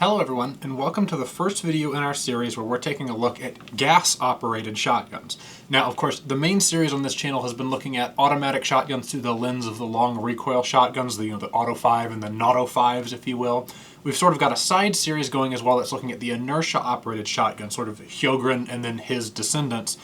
Hello everyone, and welcome to the first video in our series where we're taking a look at gas-operated shotguns. Now, of course, the main series on this channel has been looking at automatic shotguns through the lens of the long recoil shotguns, the Auto 5 and the Nauto 5s, if you will. We've sort of got a side series going as well that's looking at the inertia-operated shotgun, sort of Hjogren and then his descendants.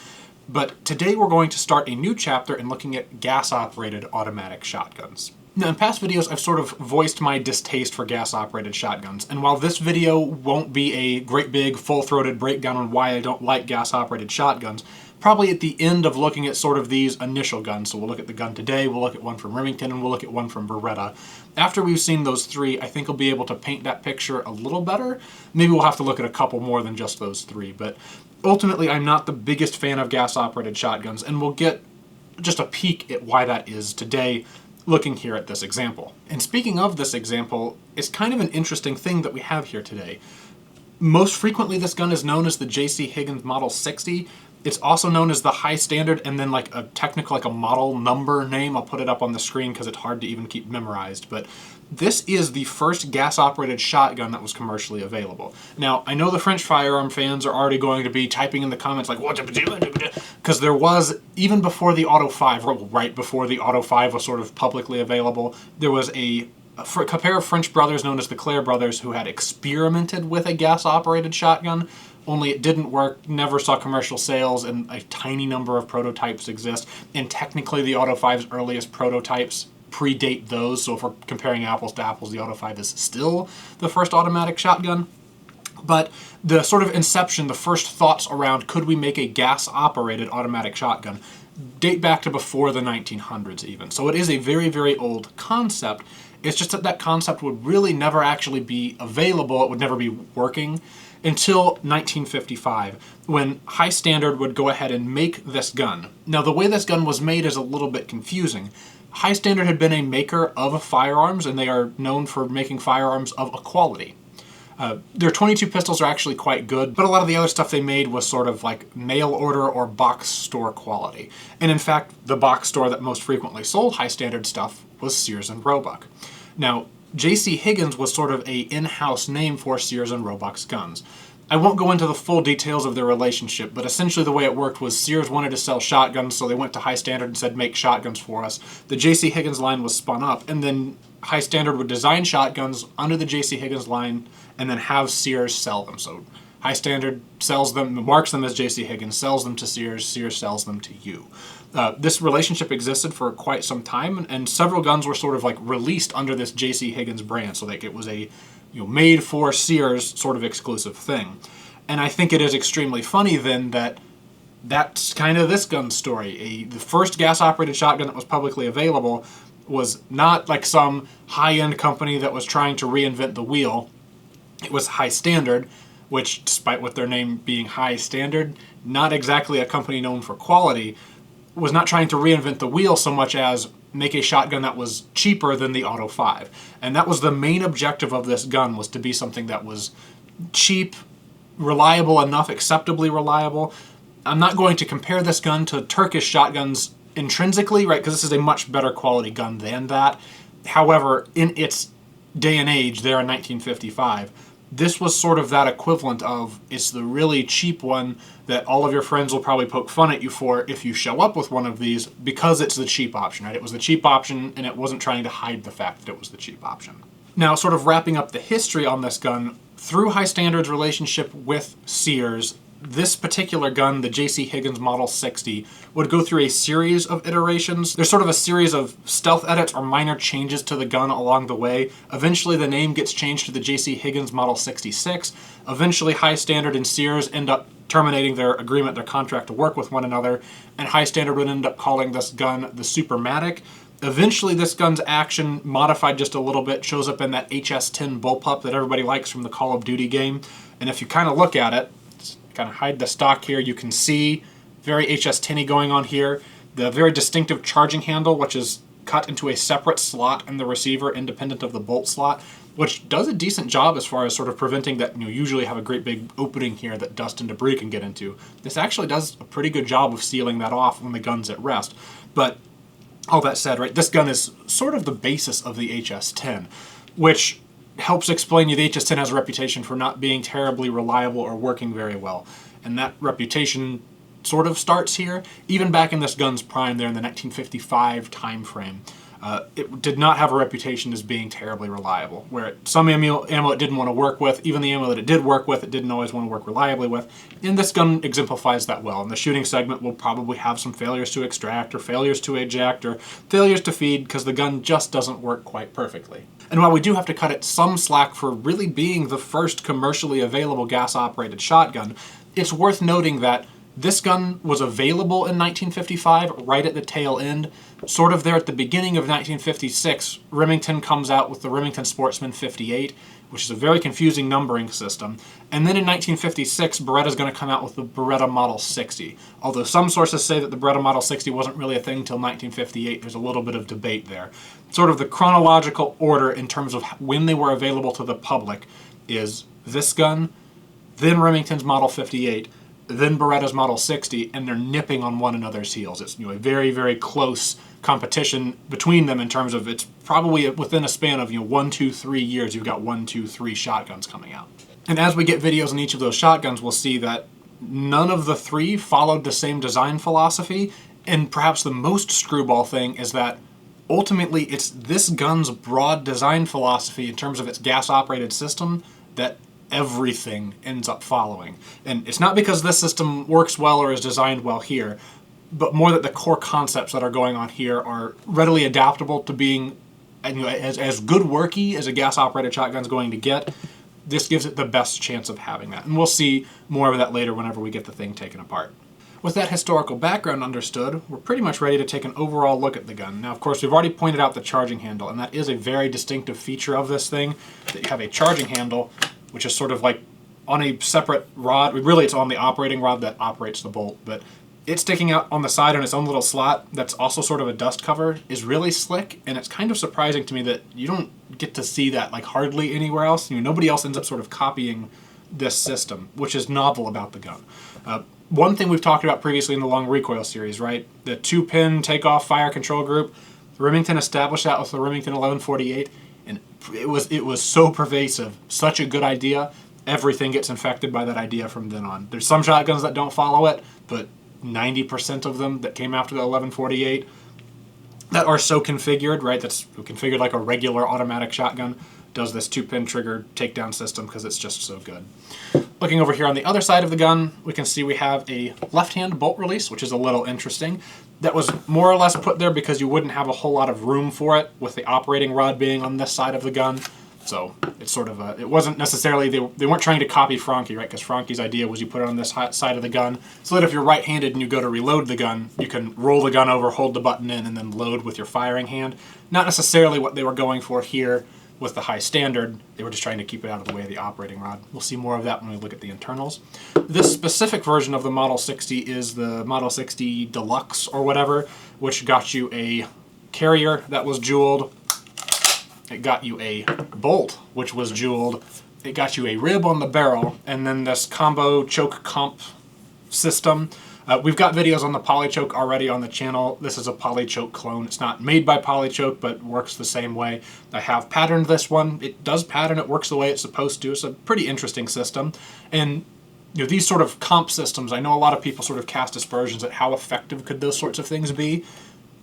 But today we're going to start a new chapter in looking at gas-operated automatic shotguns. Now, in past videos, I've sort of voiced my distaste for gas-operated shotguns, and while this video won't be a great big full-throated breakdown on why I don't like gas-operated shotguns, probably at the end of looking at sort of these initial guns, so we'll look at the gun today, we'll look at one from Remington, and we'll look at one from Beretta. After we've seen those three, I think I'll be able to paint that picture a little better. Maybe we'll have to look at a couple more than just those three, but ultimately I'm not the biggest fan of gas-operated shotguns, and we'll get just a peek at why that is today, looking here at this example. And speaking of this example, it's kind of an interesting thing that we have here today. Most frequently this gun is known as the JC Higgins Model 60. It's also known as the high standard and then like a technical, like a model number name. I'll put it up on the screen because it's hard to even keep memorized. But this is the first gas-operated shotgun that was commercially available. Now, I know the French firearm fans are already going to be typing in the comments like, what? Because there was, even before the Auto 5, right before the Auto 5 was sort of publicly available, there was a pair of French brothers known as the Claire brothers who had experimented with a gas-operated shotgun, only it didn't work, never saw commercial sales, and a tiny number of prototypes exist. And technically the Auto 5's earliest prototypes predate those, so if we're comparing apples to apples, the Auto 5 is still the first automatic shotgun. But the sort of inception, the first thoughts around could we make a gas-operated automatic shotgun date back to before the 1900s even. So it is a very, very old concept. It's just that that concept would really never actually be available, it would never be working, until 1955, when High Standard would go ahead and make this gun. Now, the way this gun was made is a little bit confusing. High Standard had been a maker of firearms, and they are known for making firearms of a quality. Their 22 pistols are actually quite good, but a lot of the other stuff they made was sort of like mail order or box store quality. And in fact, the box store that most frequently sold High Standard stuff was Sears and Roebuck. Now, JC Higgins was sort of a in-house name for Sears and Roebuck's guns. I won't go into the full details of their relationship, but essentially the way it worked was Sears wanted to sell shotguns, so they went to High Standard and said, make shotguns for us. The JC Higgins line was spun up, and then High Standard would design shotguns under the JC Higgins line and then have Sears sell them. So High Standard sells them, marks them as JC Higgins, sells them to Sears, Sears sells them to you. This relationship existed for quite some time, and several guns were sort of like released under this JC Higgins brand, so like it was a made for Sears sort of exclusive thing. And I think it is extremely funny then that that's kind of this gun's story. The first gas-operated shotgun that was publicly available was not like some high-end company that was trying to reinvent the wheel. It was High Standard, which, despite with their name being High Standard, not exactly a company known for quality, was not trying to reinvent the wheel so much as make a shotgun that was cheaper than the Auto 5. And that was the main objective of this gun, was to be something that was cheap, reliable enough, acceptably reliable. I'm not going to compare this gun to Turkish shotguns intrinsically, right, because this is a much better quality gun than that. However, in its day and age there in 1955, this was sort of that equivalent of, it's the really cheap one that all of your friends will probably poke fun at you for if you show up with one of these, because it's the cheap option, right? It was the cheap option, and it wasn't trying to hide the fact that it was the cheap option. Now, sort of wrapping up the history on this gun, through High Standard's relationship with Sears, this particular gun, the JC Higgins Model 60, would go through a series of iterations. There's sort of a series of stealth edits or minor changes to the gun along the way. Eventually the name gets changed to the JC Higgins Model 66. Eventually High Standard and Sears end up terminating their agreement, their contract to work with one another, and High Standard would end up calling this gun the Supermatic. Eventually this gun's action, modified just a little bit, shows up in that HS-10 bullpup that everybody likes from the Call of Duty game. And if you kind of look at it, kind of hide the stock here, you can see very HS-10-y going on here. The very distinctive charging handle, which is cut into a separate slot in the receiver independent of the bolt slot, which does a decent job as far as sort of preventing that, usually have a great big opening here that dust and debris can get into. This actually does a pretty good job of sealing that off when the gun's at rest. But all that said, right, this gun is sort of the basis of the HS-10, which helps explain the HS-10 has a reputation for not being terribly reliable or working very well. And that reputation sort of starts here. Even back in this gun's prime there in the 1955 time frame, it did not have a reputation as being terribly reliable, where some ammo it didn't want to work with, even the ammo that it did work with, it didn't always want to work reliably with. And this gun exemplifies that well. In the shooting segment, we'll probably have some failures to extract, or failures to eject, or failures to feed, because the gun just doesn't work quite perfectly. And while we do have to cut it some slack for really being the first commercially available gas-operated shotgun, it's worth noting that this gun was available in 1955, right at the tail end. Sort of there at the beginning of 1956, Remington comes out with the Remington Sportsman 58, which is a very confusing numbering system. And then in 1956, Beretta's going to come out with the Beretta Model 60. Although some sources say that the Beretta Model 60 wasn't really a thing until 1958, there's a little bit of debate there. Sort of the chronological order in terms of when they were available to the public is this gun, then Remington's Model 58, then Beretta's Model 60, and they're nipping on one another's heels. It's a very, very close competition between them in terms of it's probably within a span of 1, 2, 3 years, you've got 1, 2, 3 shotguns coming out. And as we get videos on each of those shotguns, we'll see that none of the three followed the same design philosophy, and perhaps the most screwball thing is that ultimately it's this gun's broad design philosophy in terms of its gas-operated system that everything ends up following. And it's not because this system works well or is designed well here, but more that the core concepts that are going on here are readily adaptable to being as good worky as a gas-operated shotgun is going to get. This gives it the best chance of having that. And we'll see more of that later whenever we get the thing taken apart. With that historical background understood, we're pretty much ready to take an overall look at the gun. Now, of course, we've already pointed out the charging handle, and that is a very distinctive feature of this thing, that you have a charging handle which is sort of like on a separate rod. Really, it's on the operating rod that operates the bolt, but it's sticking out on the side in its own little slot that's also sort of a dust cover is really slick, and it's kind of surprising to me that you don't get to see that like hardly anywhere else. Nobody else ends up sort of copying this system, which is novel about the gun. One thing we've talked about previously in the long recoil series, right? The 2-pin takeoff fire control group. Remington established that with the Remington 1148, and it was so pervasive, such a good idea. Everything gets infected by that idea from then on. There's some shotguns that don't follow it, but 90% of them that came after the 1148 that are so configured, right? That's configured like a regular automatic shotgun, does this 2-pin trigger takedown system because it's just so good. Looking over here on the other side of the gun, we can see we have a left-hand bolt release, which is a little interesting. That was more or less put there because you wouldn't have a whole lot of room for it with the operating rod being on this side of the gun. So it's sort of it wasn't necessarily, they weren't trying to copy Franke, right? Because Franke's idea was you put it on this side of the gun so that if you're right-handed and you go to reload the gun, you can roll the gun over, hold the button in, and then load with your firing hand. Not necessarily what they were going for here with the high standard. They were just trying to keep it out of the way of the operating rod. We'll see more of that when we look at the internals. This specific version of the Model 60 is the Model 60 Deluxe or whatever, which got you a carrier that was jeweled. It got you a bolt, which was jeweled. It got you a rib on the barrel, and then this combo choke comp system. We've got videos on the Polychoke already on the channel. This is a Polychoke clone. It's not made by Polychoke, but works the same way. I have patterned this one. It does pattern. It works the way it's supposed to. It's a pretty interesting system. And these sort of comp systems, I know a lot of people sort of cast aspersions at how effective could those sorts of things be.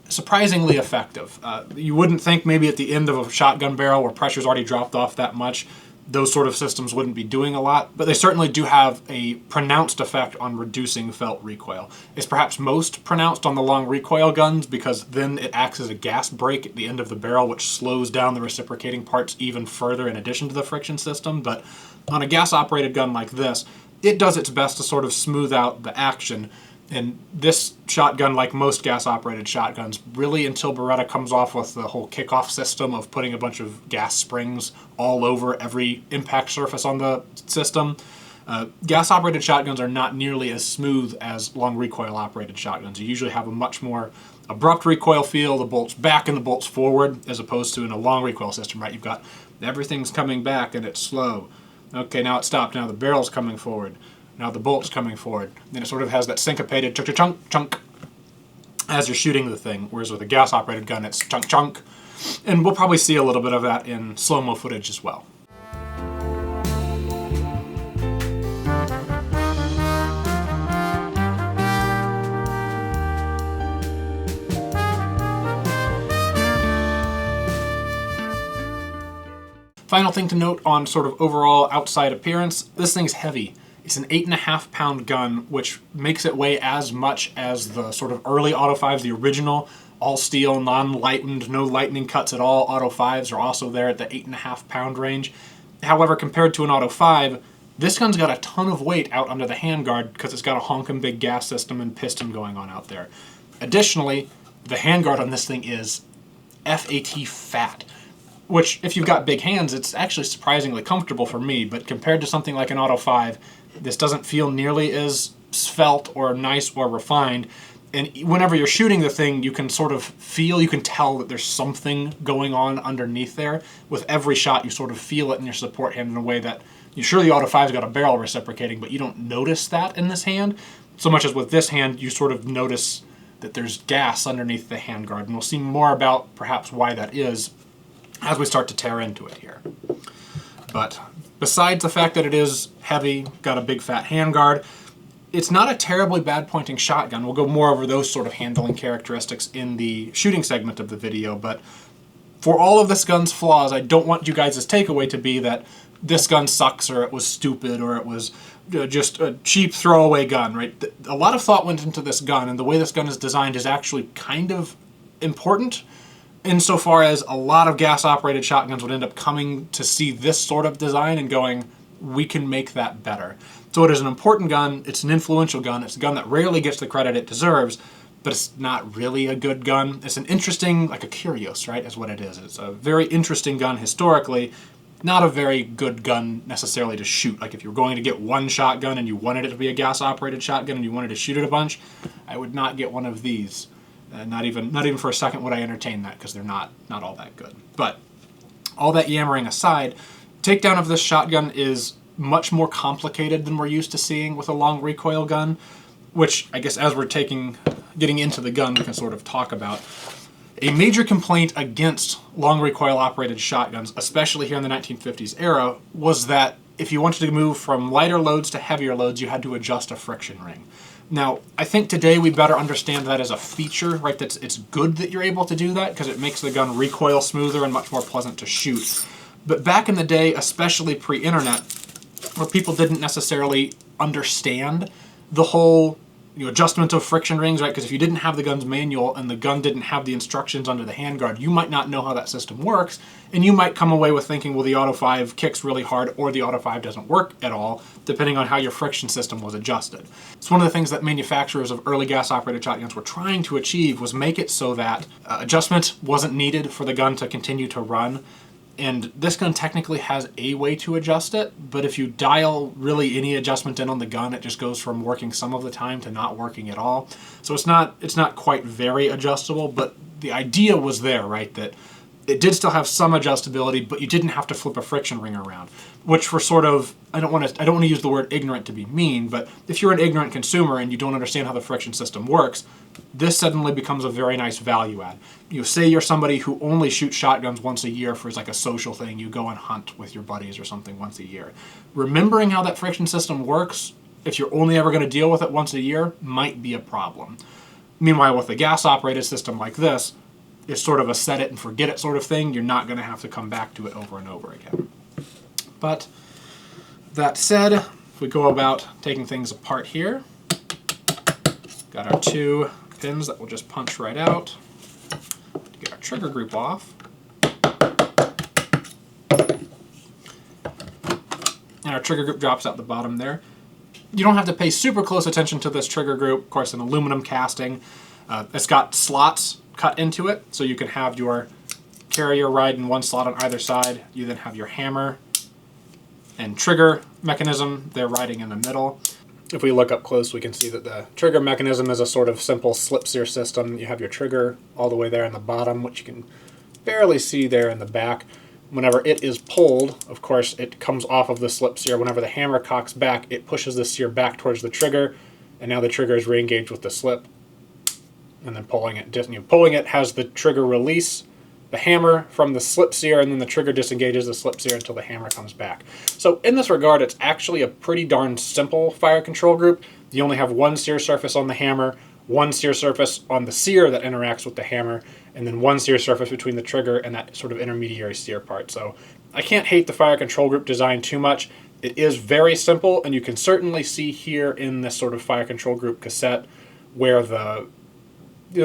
Surprisingly effective. You wouldn't think maybe at the end of a shotgun barrel where pressure's already dropped off that much, those sort of systems wouldn't be doing a lot, but they certainly do have a pronounced effect on reducing felt recoil. It's perhaps most pronounced on the long recoil guns because then it acts as a gas brake at the end of the barrel, which slows down the reciprocating parts even further in addition to the friction system. But on a gas-operated gun like this, it does its best to sort of smooth out the action. And this shotgun, like most gas-operated shotguns, really until Beretta comes off with the whole kickoff system of putting a bunch of gas springs all over every impact surface on the system, gas-operated shotguns are not nearly as smooth as long recoil-operated shotguns. You usually have a much more abrupt recoil feel, the bolt's back and the bolt's forward, as opposed to in a long recoil system, right? You've got everything's coming back and it's slow. Okay, now it stopped. Now the barrel's coming forward. Now the bolt's coming forward. Then it sort of has that syncopated chunk, chunk as you're shooting the thing, whereas with a gas-operated gun, it's chunk, chunk. And we'll probably see a little bit of that in slow-mo footage as well. Final thing to note on sort of overall outside appearance, this thing's heavy. It's an 8.5 pound gun, which makes it weigh as much as the sort of early Auto 5s, the original all steel, non-lightened, no lightning cuts at all Auto 5s are also there at the 8.5 pound range. However, compared to an Auto 5, this gun's got a ton of weight out under the handguard because it's got a honkin' big gas system and piston going on out there. Additionally, the handguard on this thing is FAT fat, which if you've got big hands, it's actually surprisingly comfortable for me, but compared to something like an Auto 5, this doesn't feel nearly as svelte or nice or refined. And whenever you're shooting the thing, you can sort of feel, you can tell that there's something going on underneath there. With every shot, you sort of feel it in your support hand in a way that, you sure the Auto 5's got a barrel reciprocating, but you don't notice that in this hand. So much as with this hand, you sort of notice that there's gas underneath the handguard. And we'll see more about perhaps why that is as we start to tear into it here. But besides the fact that it is heavy, got a big fat handguard, it's not a terribly bad pointing shotgun. We'll go more over those sort of handling characteristics in the shooting segment of the video, but for all of this gun's flaws, I don't want you guys' takeaway to be that this gun sucks or it was stupid or it was just a cheap throwaway gun, right? A lot of thought went into this gun, and the way this gun is designed is actually kind of important insofar as a lot of gas-operated shotguns would end up coming to see this sort of design and going, we can make that better. So it is an important gun, it's an influential gun, it's a gun that rarely gets the credit it deserves, but it's not really a good gun. It's an interesting, like a curios, right, is what it is. It's a very interesting gun historically, not a very good gun necessarily to shoot. Like if you were going to get one shotgun and you wanted it to be a gas-operated shotgun and you wanted to shoot it a bunch, I would not get one of these. Not even for a second would I entertain that, because they're not all that good. But all that yammering aside, takedown of this shotgun is much more complicated than we're used to seeing with a long recoil gun, which I guess as we're getting into the gun, we can sort of talk about. A major complaint against long recoil operated shotguns, especially here in the 1950s era, was that if you wanted to move from lighter loads to heavier loads, you had to adjust a friction ring. Now, I think today we better understand that as a feature, right? It's good that you're able to do that because it makes the gun recoil smoother and much more pleasant to shoot. But back in the day, especially pre-internet, where people didn't necessarily understand the whole adjustment of friction rings, right? Because if you didn't have the gun's manual and the gun didn't have the instructions under the handguard, you might not know how that system works, and you might come away with thinking, well, the Auto 5 kicks really hard or the Auto 5 doesn't work at all, depending on how your friction system was adjusted. It's one of the things that manufacturers of early gas-operated shotguns were trying to achieve, was make it so that adjustment wasn't needed for the gun to continue to run. And this gun technically has a way to adjust it, but if you dial really any adjustment in on the gun, it just goes from working some of the time to not working at all. So it's not quite very adjustable, but the idea was there, right? That it did still have some adjustability, but you didn't have to flip a friction ring around, which for sort of, I don't want to use the word ignorant to be mean, but if you're an ignorant consumer and you don't understand how the friction system works, this suddenly becomes a very nice value add. Say you're somebody who only shoots shotguns once a year for like a social thing, you go and hunt with your buddies or something once a year. Remembering how that friction system works, if you're only ever going to deal with it once a year, might be a problem. Meanwhile, with a gas-operated system like this, it's sort of a set it and forget it sort of thing. You're not going to have to come back to it over and over again. But that said, if we go about taking things apart here, got our two pins that we'll just punch right out. Get our trigger group off. And our trigger group drops out the bottom there. You don't have to pay super close attention to this trigger group. Of course, an aluminum casting. It's got slots cut into it, so you can have your carrier ride in one slot on either side. You then have your hammer and trigger mechanism. They're riding in the middle. If we look up close, we can see that the trigger mechanism is a sort of simple slip sear system. You have your trigger all the way there in the bottom, which you can barely see there in the back. Whenever it is pulled, of course, it comes off of the slip sear. Whenever the hammer cocks back, it pushes the sear back towards the trigger, and now the trigger is re-engaged with the slip. And then pulling it has the trigger release the hammer from the slip sear, and then the trigger disengages the slip sear until the hammer comes back. So in this regard, it's actually a pretty darn simple fire control group. You only have one sear surface on the hammer, one sear surface on the sear that interacts with the hammer, and then one sear surface between the trigger and that sort of intermediary sear part. So I can't hate the fire control group design too much. It is very simple, and you can certainly see here in this sort of fire control group cassette where the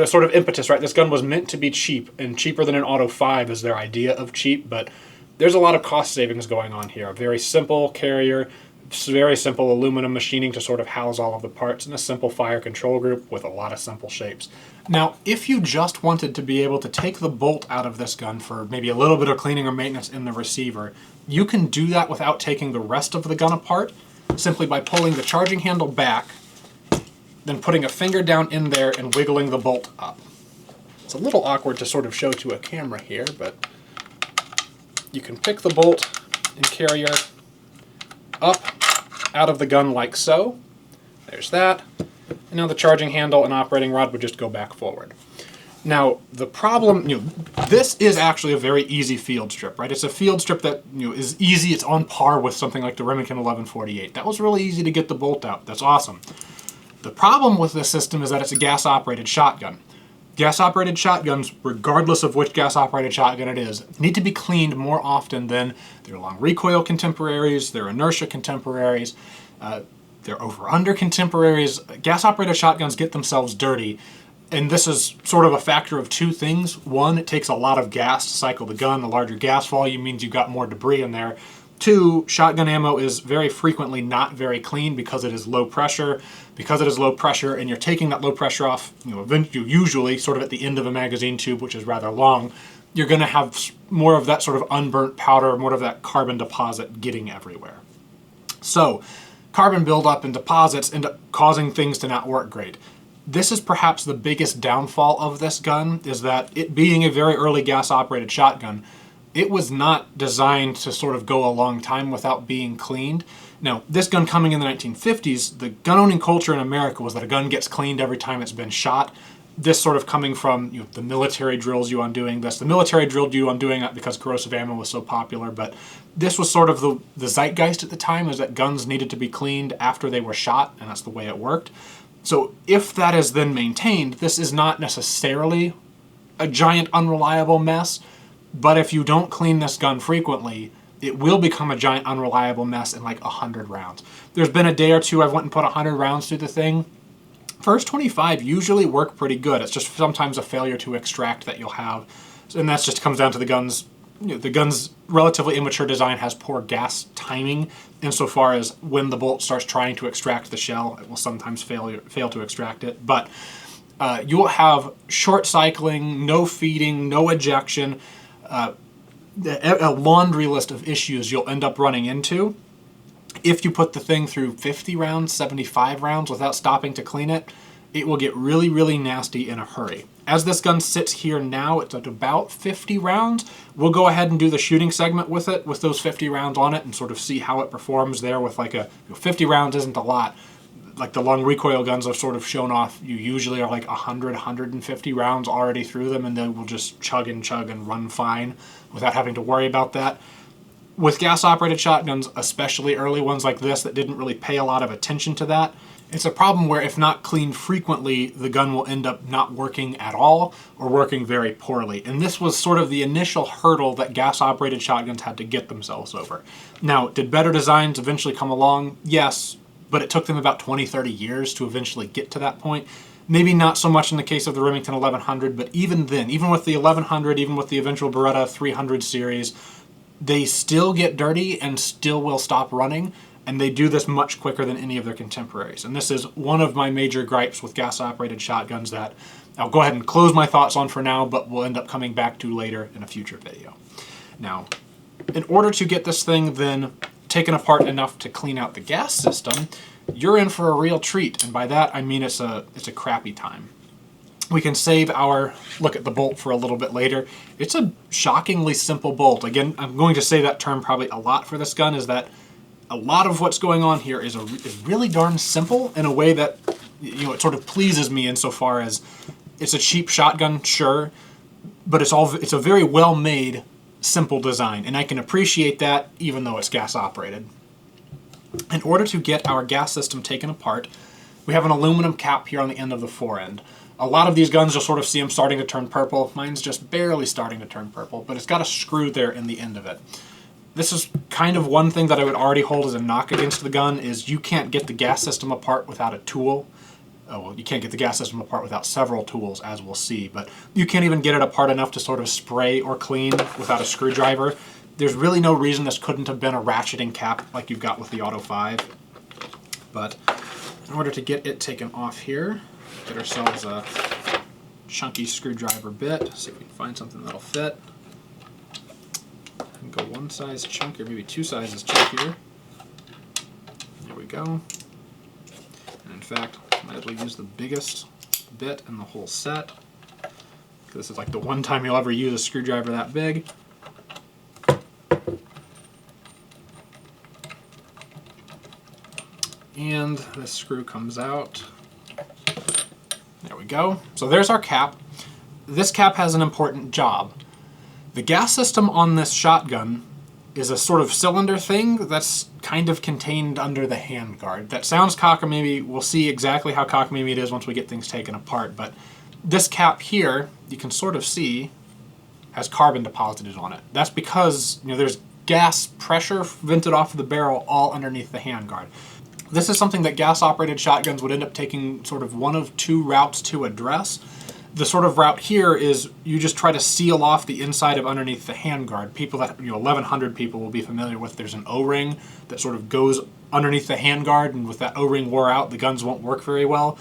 sort of impetus, right? This gun was meant to be cheap, and cheaper than an Auto 5 is their idea of cheap, but there's a lot of cost savings going on here. A very simple carrier, very simple aluminum machining to sort of house all of the parts, and a simple fire control group with a lot of simple shapes. Now, if you just wanted to be able to take the bolt out of this gun for maybe a little bit of cleaning or maintenance in the receiver, you can do that without taking the rest of the gun apart, simply by pulling the charging handle back, then putting a finger down in there and wiggling the bolt up. It's a little awkward to sort of show to a camera here, but you can pick the bolt and carrier up out of the gun like so. There's that. And now the charging handle and operating rod would just go back forward. Now, the problem, this is actually a very easy field strip, right? It's a field strip that is easy. It's on par with something like the Remington 1148. That was really easy to get the bolt out. That's awesome. The problem with this system is that it's a gas-operated shotgun. Gas-operated shotguns, regardless of which gas-operated shotgun it is, need to be cleaned more often than their long recoil contemporaries, their inertia contemporaries, their over-under contemporaries. Gas-operated shotguns get themselves dirty, and this is sort of a factor of two things. One, it takes a lot of gas to cycle the gun. A larger gas volume means you've got more debris in there. Two, shotgun ammo is very frequently not very clean because it is low pressure. Because it is low pressure and you're taking that low pressure off, usually sort of at the end of a magazine tube, which is rather long, you're going to have more of that sort of unburnt powder, more of that carbon deposit getting everywhere. So carbon buildup and deposits end up causing things to not work great. This is perhaps the biggest downfall of this gun, is that it being a very early gas-operated shotgun, it was not designed to sort of go a long time without being cleaned. Now, this gun coming in the 1950s, the gun-owning culture in America was that a gun gets cleaned every time it's been shot. This sort of coming from the military drills you on doing this. The military drilled you on doing that because corrosive ammo was so popular, but this was sort of the zeitgeist at the time, is that guns needed to be cleaned after they were shot, and that's the way it worked. So if that is then maintained, this is not necessarily a giant unreliable mess, but if you don't clean this gun frequently, it will become a giant unreliable mess in like 100 rounds. There's been a day or two I've went and put 100 rounds through the thing. First 25 usually work pretty good. It's just sometimes a failure to extract that you'll have. And that just comes down to the gun's, the gun's relatively immature design has poor gas timing insofar as when the bolt starts trying to extract the shell, it will sometimes fail to extract it. But you will have short cycling, no feeding, no ejection, a laundry list of issues you'll end up running into if you put the thing through 50 rounds, 75 rounds without stopping to clean it. It will get really, really nasty in a hurry. As this gun sits here now, it's at about 50 rounds. We'll go ahead and do the shooting segment with it, with those 50 rounds on it, and sort of see how it performs there with like 50 rounds isn't a lot. Like the long recoil guns I've sort of shown off, you usually are like 100, 150 rounds already through them, and they will just chug and run fine without having to worry about that. With gas-operated shotguns, especially early ones like this that didn't really pay a lot of attention to that, it's a problem where if not cleaned frequently, the gun will end up not working at all or working very poorly. And this was sort of the initial hurdle that gas-operated shotguns had to get themselves over. Now, did better designs eventually come along? Yes, but it took them about 20, 30 years to eventually get to that point. Maybe not so much in the case of the Remington 1100, but even then, even with the 1100, even with the eventual Beretta 300 series, they still get dirty and still will stop running, and they do this much quicker than any of their contemporaries. And this is one of my major gripes with gas-operated shotguns that I'll go ahead and close my thoughts on for now, but we'll end up coming back to later in a future video. Now, in order to get this thing then taken apart enough to clean out the gas system, you're in for a real treat, and by that I mean it's a crappy time. We can save our look at the bolt for a little bit later. It's a shockingly simple bolt. Again, I'm going to say that term probably a lot for this gun, is that a lot of what's going on here is really darn simple in a way that, it sort of pleases me insofar as it's a cheap shotgun, sure, but it's a very well-made, simple design, and I can appreciate that even though it's gas-operated. In order to get our gas system taken apart, we have an aluminum cap here on the end of the forend. A lot of these guns, you'll sort of see them starting to turn purple. Mine's just barely starting to turn purple, but it's got a screw there in the end of it. This is kind of one thing that I would already hold as a knock against the gun, is you can't get the gas system apart without a tool. Oh, well, you can't get the gas system apart without several tools, as we'll see, but you can't even get it apart enough to sort of spray or clean without a screwdriver. There's really no reason this couldn't have been a ratcheting cap like you've got with the Auto 5. But in order to get it taken off here, get ourselves a chunky screwdriver bit, see if we can find something that'll fit. Go one size chunkier, maybe two sizes chunkier. There we go. And in fact, I might as well use the biggest bit in the whole set. This is like the one time you'll ever use a screwdriver that big. And this screw comes out. There we go. So there's our cap. This cap has an important job. The gas system on this shotgun is a sort of cylinder thing that's kind of contained under the handguard. That sounds cockamamie. We'll see exactly how cockamamie it is once we get things taken apart, but this cap here, you can sort of see, has carbon deposited on it. That's because, you know, there's gas pressure vented off of the barrel all underneath the handguard. This is something that gas-operated shotguns would end up taking sort of one of two routes to address. The sort of route here is you just try to seal off the inside of underneath the handguard. People that, 1,100 people will be familiar with, there's an O-ring that sort of goes underneath the handguard, and with that O-ring wore out, the guns won't work very well.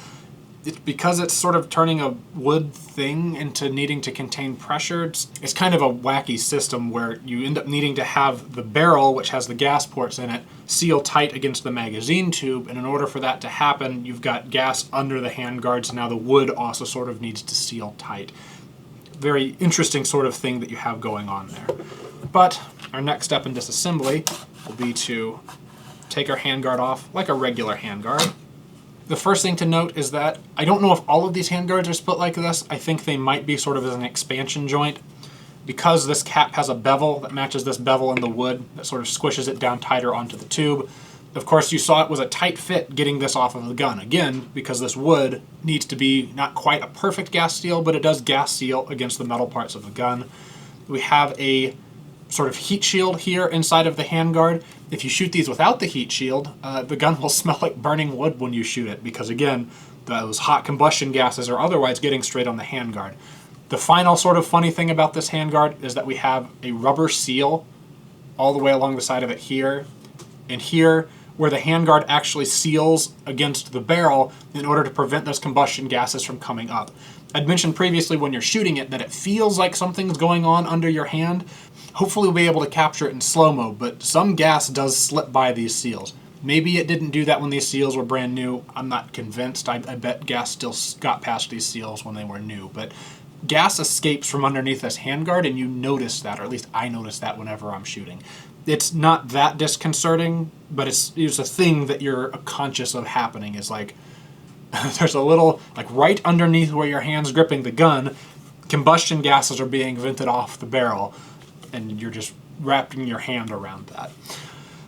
It's because it's sort of turning a wood thing into needing to contain pressure. It's kind of a wacky system where you end up needing to have the barrel, which has the gas ports in it, seal tight against the magazine tube, and in order for that to happen, you've got gas under the handguard, so now the wood also sort of needs to seal tight. Very interesting sort of thing that you have going on there. But our next step in disassembly will be to take our handguard off like a regular handguard. The first thing to note is that I don't know if all of these handguards are split like this. I think they might be sort of as an expansion joint. Because this cap has a bevel that matches this bevel in the wood that sort of squishes it down tighter onto the tube. Of course, you saw it was a tight fit getting this off of the gun. Again, because this wood needs to be not quite a perfect gas seal, but it does gas seal against the metal parts of the gun. We have a sort of heat shield here inside of the handguard. If you shoot these without the heat shield, the gun will smell like burning wood when you shoot it because, again, those hot combustion gases are otherwise getting straight on the handguard. The final sort of funny thing about this handguard is that we have a rubber seal all the way along the side of it here and here, where the handguard actually seals against the barrel in order to prevent those combustion gases from coming up. I'd mentioned previously when you're shooting it that it feels like something's going on under your hand. Hopefully we'll be able to capture it in slow-mo, but some gas does slip by these seals. Maybe it didn't do that when these seals were brand new. I'm not convinced. I bet gas still got past these seals when they were new, but gas escapes from underneath this handguard, and you notice that, or at least I notice that whenever I'm shooting. It's not that disconcerting, but it's a thing that you're conscious of happening. Is like, there's a little, like right underneath where your hand's gripping the gun, combustion gases are being vented off the barrel, and you're just wrapping your hand around that.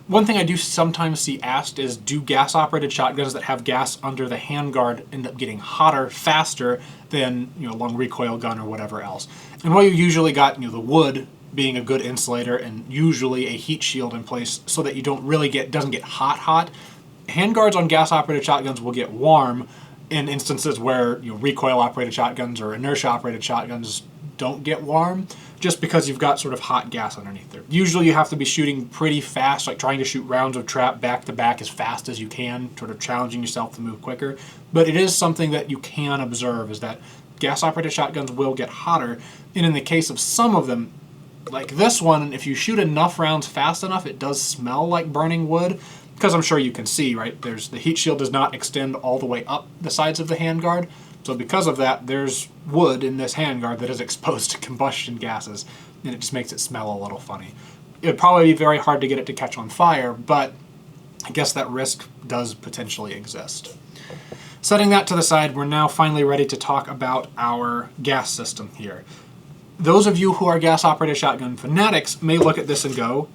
One thing I do sometimes see asked is, do gas-operated shotguns that have gas under the handguard end up getting hotter faster than a long recoil gun or whatever else? And while you usually got the wood being a good insulator and usually a heat shield in place so that you doesn't get hot, handguards on gas-operated shotguns will get warm in instances where recoil-operated shotguns or inertia-operated shotguns don't get warm, just because you've got sort of hot gas underneath there. Usually you have to be shooting pretty fast, like trying to shoot rounds of trap back to back as fast as you can, sort of challenging yourself to move quicker. But it is something that you can observe, is that gas-operated shotguns will get hotter, and in the case of some of them, like this one, if you shoot enough rounds fast enough, it does smell like burning wood, because I'm sure you can see, right, the heat shield does not extend all the way up the sides of the handguard. So because of that, there's wood in this handguard that is exposed to combustion gases, and it just makes it smell a little funny. It would probably be very hard to get it to catch on fire, but I guess that risk does potentially exist. Setting that to the side, we're now finally ready to talk about our gas system here. Those of you who are gas-operated shotgun fanatics may look at this and go,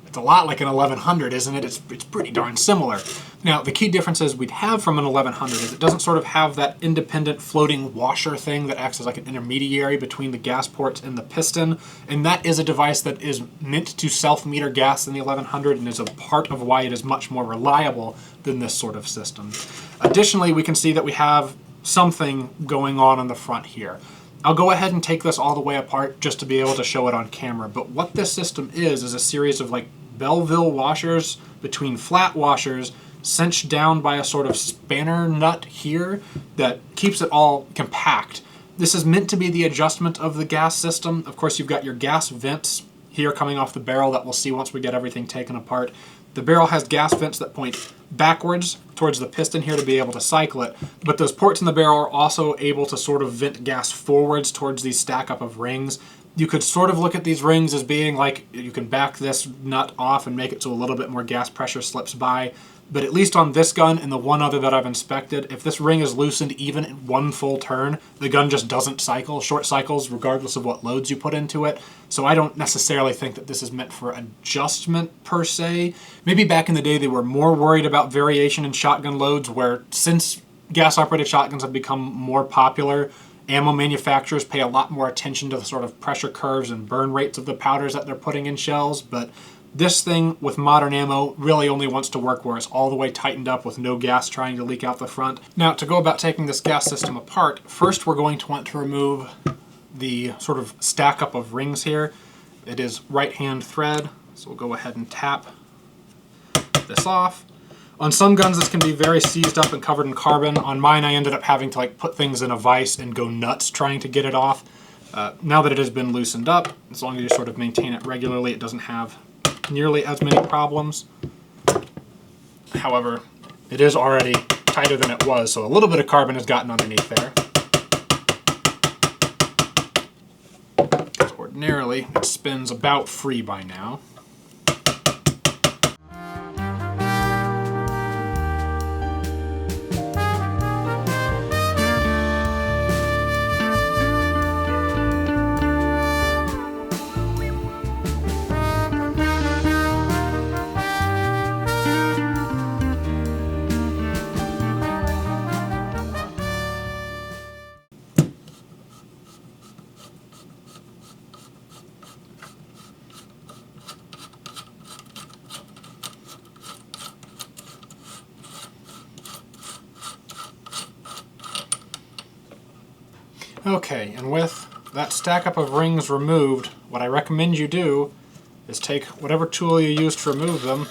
It's a lot like an 1100, isn't it? It's pretty darn similar. Now, the key differences we'd have from an 1100 is it doesn't sort of have that independent floating washer thing that acts as like an intermediary between the gas ports and the piston, and that is a device that is meant to self-meter gas in the 1100 and is a part of why it is much more reliable than this sort of system. Additionally, we can see that we have something going on the front here. I'll go ahead and take this all the way apart just to be able to show it on camera, but what this system is a series of like Belleville washers between flat washers cinched down by a sort of spanner nut here that keeps it all compact. This is meant to be the adjustment of the gas system. Of course, you've got your gas vents here coming off the barrel that we'll see once we get everything taken apart. The barrel has gas vents that point backwards towards the piston here to be able to cycle it, but those ports in the barrel are also able to sort of vent gas forwards towards these stack up of rings. You could sort of look at these rings as being like you can back this nut off and make it so a little bit more gas pressure slips by. But at least on this gun and the one other that I've inspected, if this ring is loosened even in one full turn, the gun just doesn't cycle. Short cycles regardless of what loads you put into it. So I don't necessarily think that this is meant for adjustment per se. Maybe back in the day they were more worried about variation in shotgun loads, where since gas-operated shotguns have become more popular, ammo manufacturers pay a lot more attention to the sort of pressure curves and burn rates of the powders that they're putting in shells. But this thing with modern ammo really only wants to work where it's all the way tightened up with no gas trying to leak out the front. Now, to go about taking this gas system apart, first we're going to want to remove the sort of stack up of rings here. It is right-hand thread, so we'll go ahead and tap this off. On some guns this can be very seized up and covered in carbon. On mine I ended up having to like put things in a vise and go nuts trying to get it off. Now that it has been loosened up, as long as you sort of maintain it regularly, it doesn't have nearly as many problems. However, it is already tighter than it was, so a little bit of carbon has gotten underneath there. Ordinarily, it spins about free by now. Okay, and with that stack up of rings removed, what I recommend you do is take whatever tool you used to remove them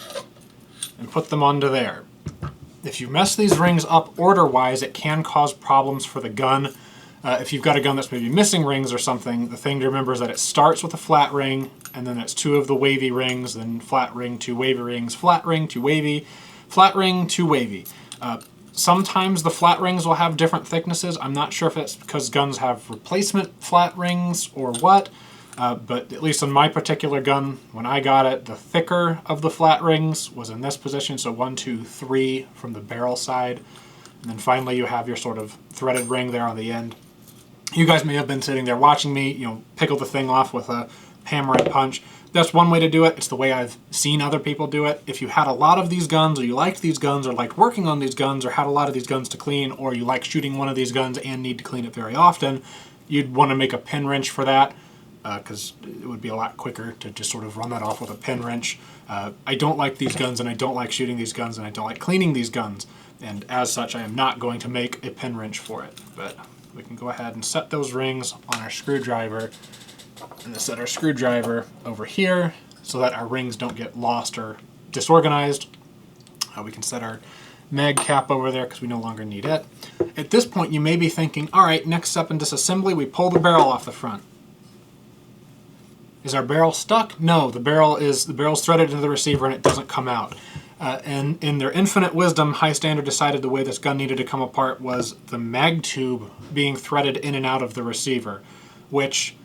and put them onto there. If you mess these rings up order-wise, it can cause problems for the gun. If you've got a gun that's maybe missing rings or something, the thing to remember is that it starts with a flat ring, and then it's two of the wavy rings, then flat ring, two wavy rings, flat ring, two wavy, flat ring, two wavy. Sometimes the flat rings will have different thicknesses. I'm not sure if it's because guns have replacement flat rings or what, but at least on my particular gun, when I got it, the thicker of the flat rings was in this position, so 1, 2, 3 from the barrel side. And then finally you have your sort of threaded ring there on the end. You guys may have been sitting there watching me, pickle the thing off with a hammer and punch. That's one way to do it. It's the way I've seen other people do it. If you had a lot of these guns, or you liked these guns, or liked working on these guns, or had a lot of these guns to clean, or you like shooting one of these guns and need to clean it very often, you'd want to make a pin wrench for that, because it would be a lot quicker to just sort of run that off with a pin wrench. I don't like these guns, and I don't like shooting these guns, and I don't like cleaning these guns, and as such I am not going to make a pin wrench for it. But we can go ahead and set those rings on our screwdriver, and then set our screwdriver over here so that our rings don't get lost or disorganized. We can set our mag cap over there because we no longer need it. At this point you may be thinking, all right, next step in disassembly, we pull the barrel off the front. Is our barrel stuck? No, the barrel's threaded into the receiver and it doesn't come out. And in their infinite wisdom, High Standard decided the way this gun needed to come apart was the mag tube being threaded in and out of the receiver, which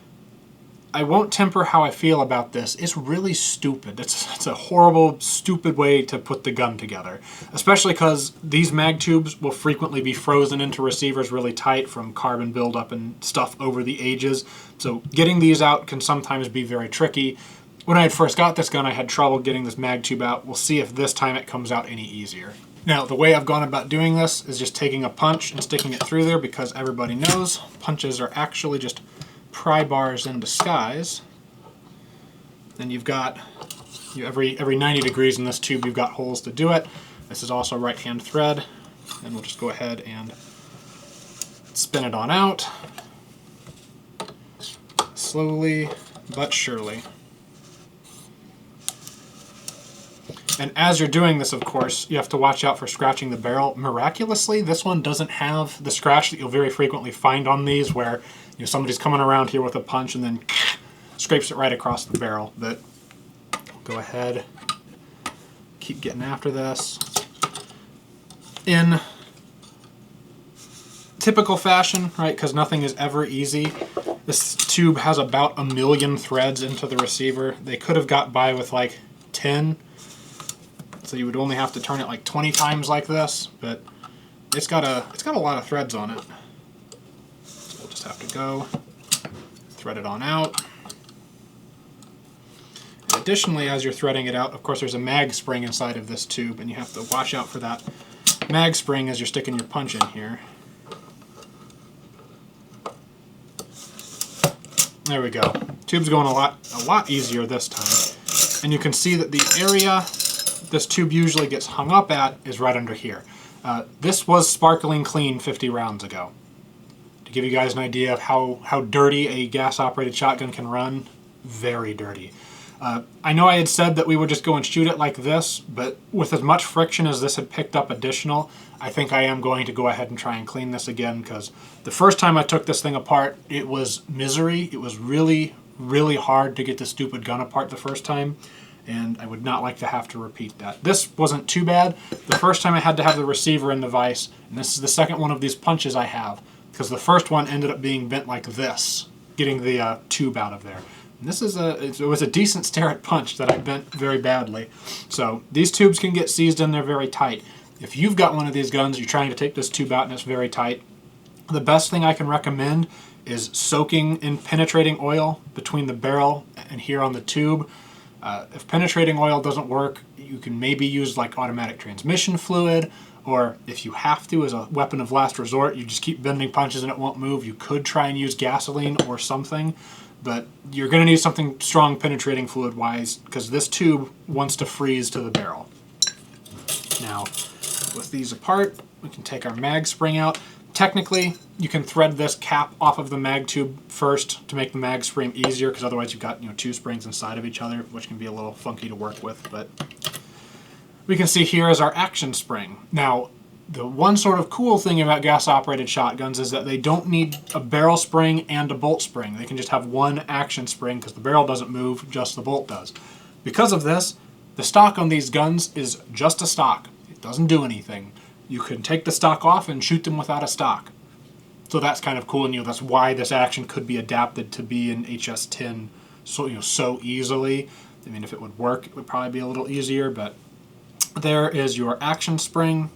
I won't temper how I feel about this. It's really stupid. It's a horrible, stupid way to put the gun together, especially because these mag tubes will frequently be frozen into receivers really tight from carbon buildup and stuff over the ages. So getting these out can sometimes be very tricky. When I had first got this gun, I had trouble getting this mag tube out. We'll see if this time it comes out any easier. Now, the way I've gone about doing this is just taking a punch and sticking it through there, because everybody knows punches are actually just pry bars in disguise. And you've got every 90 degrees in this tube, you've got holes to do it. This is also right-hand thread, and we'll just go ahead and spin it on out, slowly but surely. And as you're doing this, of course, you have to watch out for scratching the barrel. Miraculously, this one doesn't have the scratch that you'll very frequently find on these, where somebody's coming around here with a punch and then scrapes it right across the barrel. But go ahead, keep getting after this. In typical fashion, right, because nothing is ever easy, this tube has about 1 million threads into the receiver. They could have got by with like 10. So you would only have to turn it like 20 times like this, but it's got a lot of threads on it. So we'll just have to go thread it on out. And additionally, as you're threading it out, of course, there's a mag spring inside of this tube, and you have to watch out for that mag spring as you're sticking your punch in here. There we go. Tube's going a lot easier this time, and you can see that the area this tube usually gets hung up at is right under here. This was sparkling clean 50 rounds ago. To give you guys an idea of how dirty a gas-operated shotgun can run, very dirty. I know I had said that we would just go and shoot it like this, but with as much friction as this had picked up additional, I think I am going to go ahead and try and clean this again, because the first time I took this thing apart, it was misery. It was really, really hard to get this stupid gun apart the first time, and I would not like to have to repeat that. This wasn't too bad. The first time I had to have the receiver in the vise, and this is the second one of these punches I have, because the first one ended up being bent like this, getting the tube out of there. And this is it was a decent Starrett punch that I bent very badly. So these tubes can get seized in there very tight. If you've got one of these guns, you're trying to take this tube out and it's very tight, the best thing I can recommend is soaking in penetrating oil between the barrel and here on the tube. If penetrating oil doesn't work, you can maybe use like automatic transmission fluid, or if you have to as a weapon of last resort, you just keep bending punches and it won't move. You could try and use gasoline or something, but you're going to need something strong penetrating fluid wise, because this tube wants to freeze to the barrel. Now, with these apart, we can take our mag spring out. Technically, you can thread this cap off of the mag tube first to make the mag spring easier, because otherwise you've got two springs inside of each other, which can be a little funky to work with. But we can see here is our action spring. Now, the one sort of cool thing about gas-operated shotguns is that they don't need a barrel spring and a bolt spring. They can just have one action spring, because the barrel doesn't move, just the bolt does. Because of this, the stock on these guns is just a stock. It doesn't do anything. You can take the stock off and shoot them without a stock. So that's kind of cool, and that's why this action could be adapted to be in HS10 so easily. I mean, if it would work, it would probably be a little easier, but there is your action spring.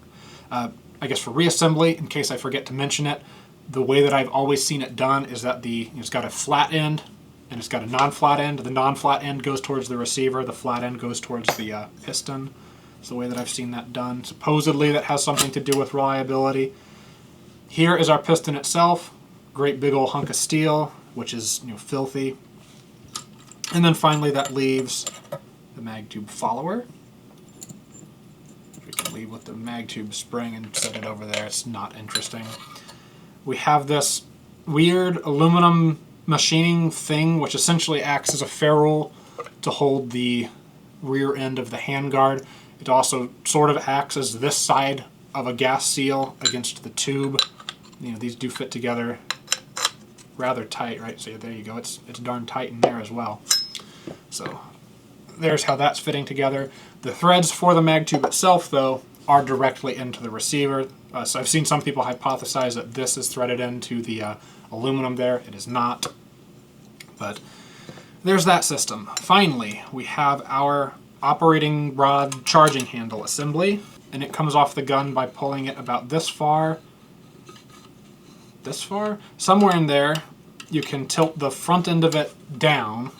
I guess for reassembly, in case I forget to mention it, the way that I've always seen it done is that it's got a flat end and it's got a non-flat end. The non-flat end goes towards the receiver, the flat end goes towards the piston. It's the way that I've seen that done. Supposedly that has something to do with reliability. Here is our piston itself, great big old hunk of steel, which is filthy. And then finally that leaves the mag tube follower. We can leave with the mag tube spring and set it over there. It's not interesting. We have this weird aluminum machining thing, which essentially acts as a ferrule to hold the rear end of the handguard. It also sort of acts as this side of a gas seal against the tube. These do fit together rather tight, right? So there you go. It's darn tight in there as well. So there's how that's fitting together. The threads for the mag tube itself, though, are directly into the receiver. So I've seen some people hypothesize that this is threaded into the aluminum there. It is not. But there's that system. Finally, we have our operating rod charging handle assembly, and it comes off the gun by pulling it about this far, somewhere in there. You can tilt the front end of it down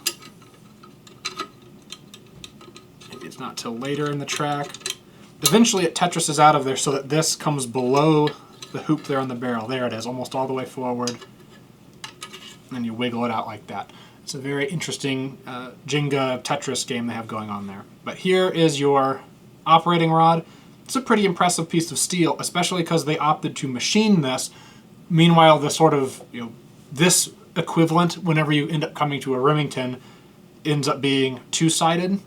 It's not till later in the track. Eventually it Tetrises out of there so that this comes below the hoop there on the barrel. There it is, almost all the way forward. And you wiggle it out like that. It's a very interesting Jenga Tetris game they have going on there. But here is your operating rod. It's a pretty impressive piece of steel, especially because they opted to machine this. Meanwhile, the sort of, this equivalent, whenever you end up coming to a Remington, ends up being two-sided,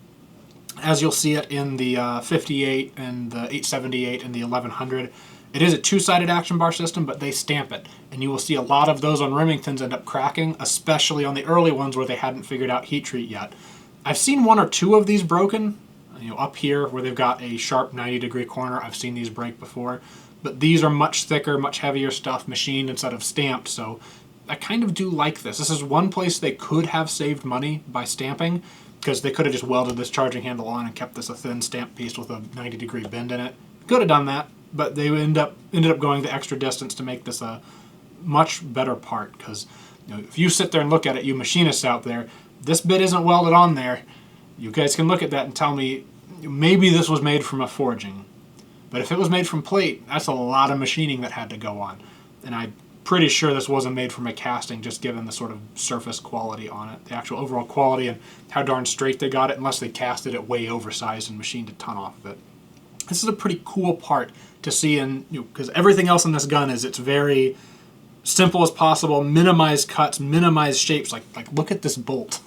as you'll see it in the 58 and the 878 and the 1100. It is a two-sided action bar system, but they stamp it, and you will see a lot of those on Remingtons end up cracking, especially on the early ones where they hadn't figured out heat treat yet. I've seen one or two of these broken, up here where they've got a sharp 90-degree corner. I've seen these break before, but these are much thicker, much heavier stuff, machined instead of stamped, so I kind of do like this. This is one place they could have saved money by stamping, because they could have just welded this charging handle on and kept this a thin stamped piece with a 90-degree bend in it. Could have done that, but they ended up going the extra distance to make this a much better part, because if you sit there and look at it, you machinists out there, this bit isn't welded on there. You guys can look at that and tell me maybe this was made from a forging. But if it was made from plate, that's a lot of machining that had to go on. And I'm pretty sure this wasn't made from a casting, just given the sort of surface quality on it, the actual overall quality and how darn straight they got it, unless they casted it way oversized and machined a ton off of it. This is a pretty cool part to see, in because everything else in this gun is it's very simple as possible, minimize cuts, minimize shapes. Like look at this bolt.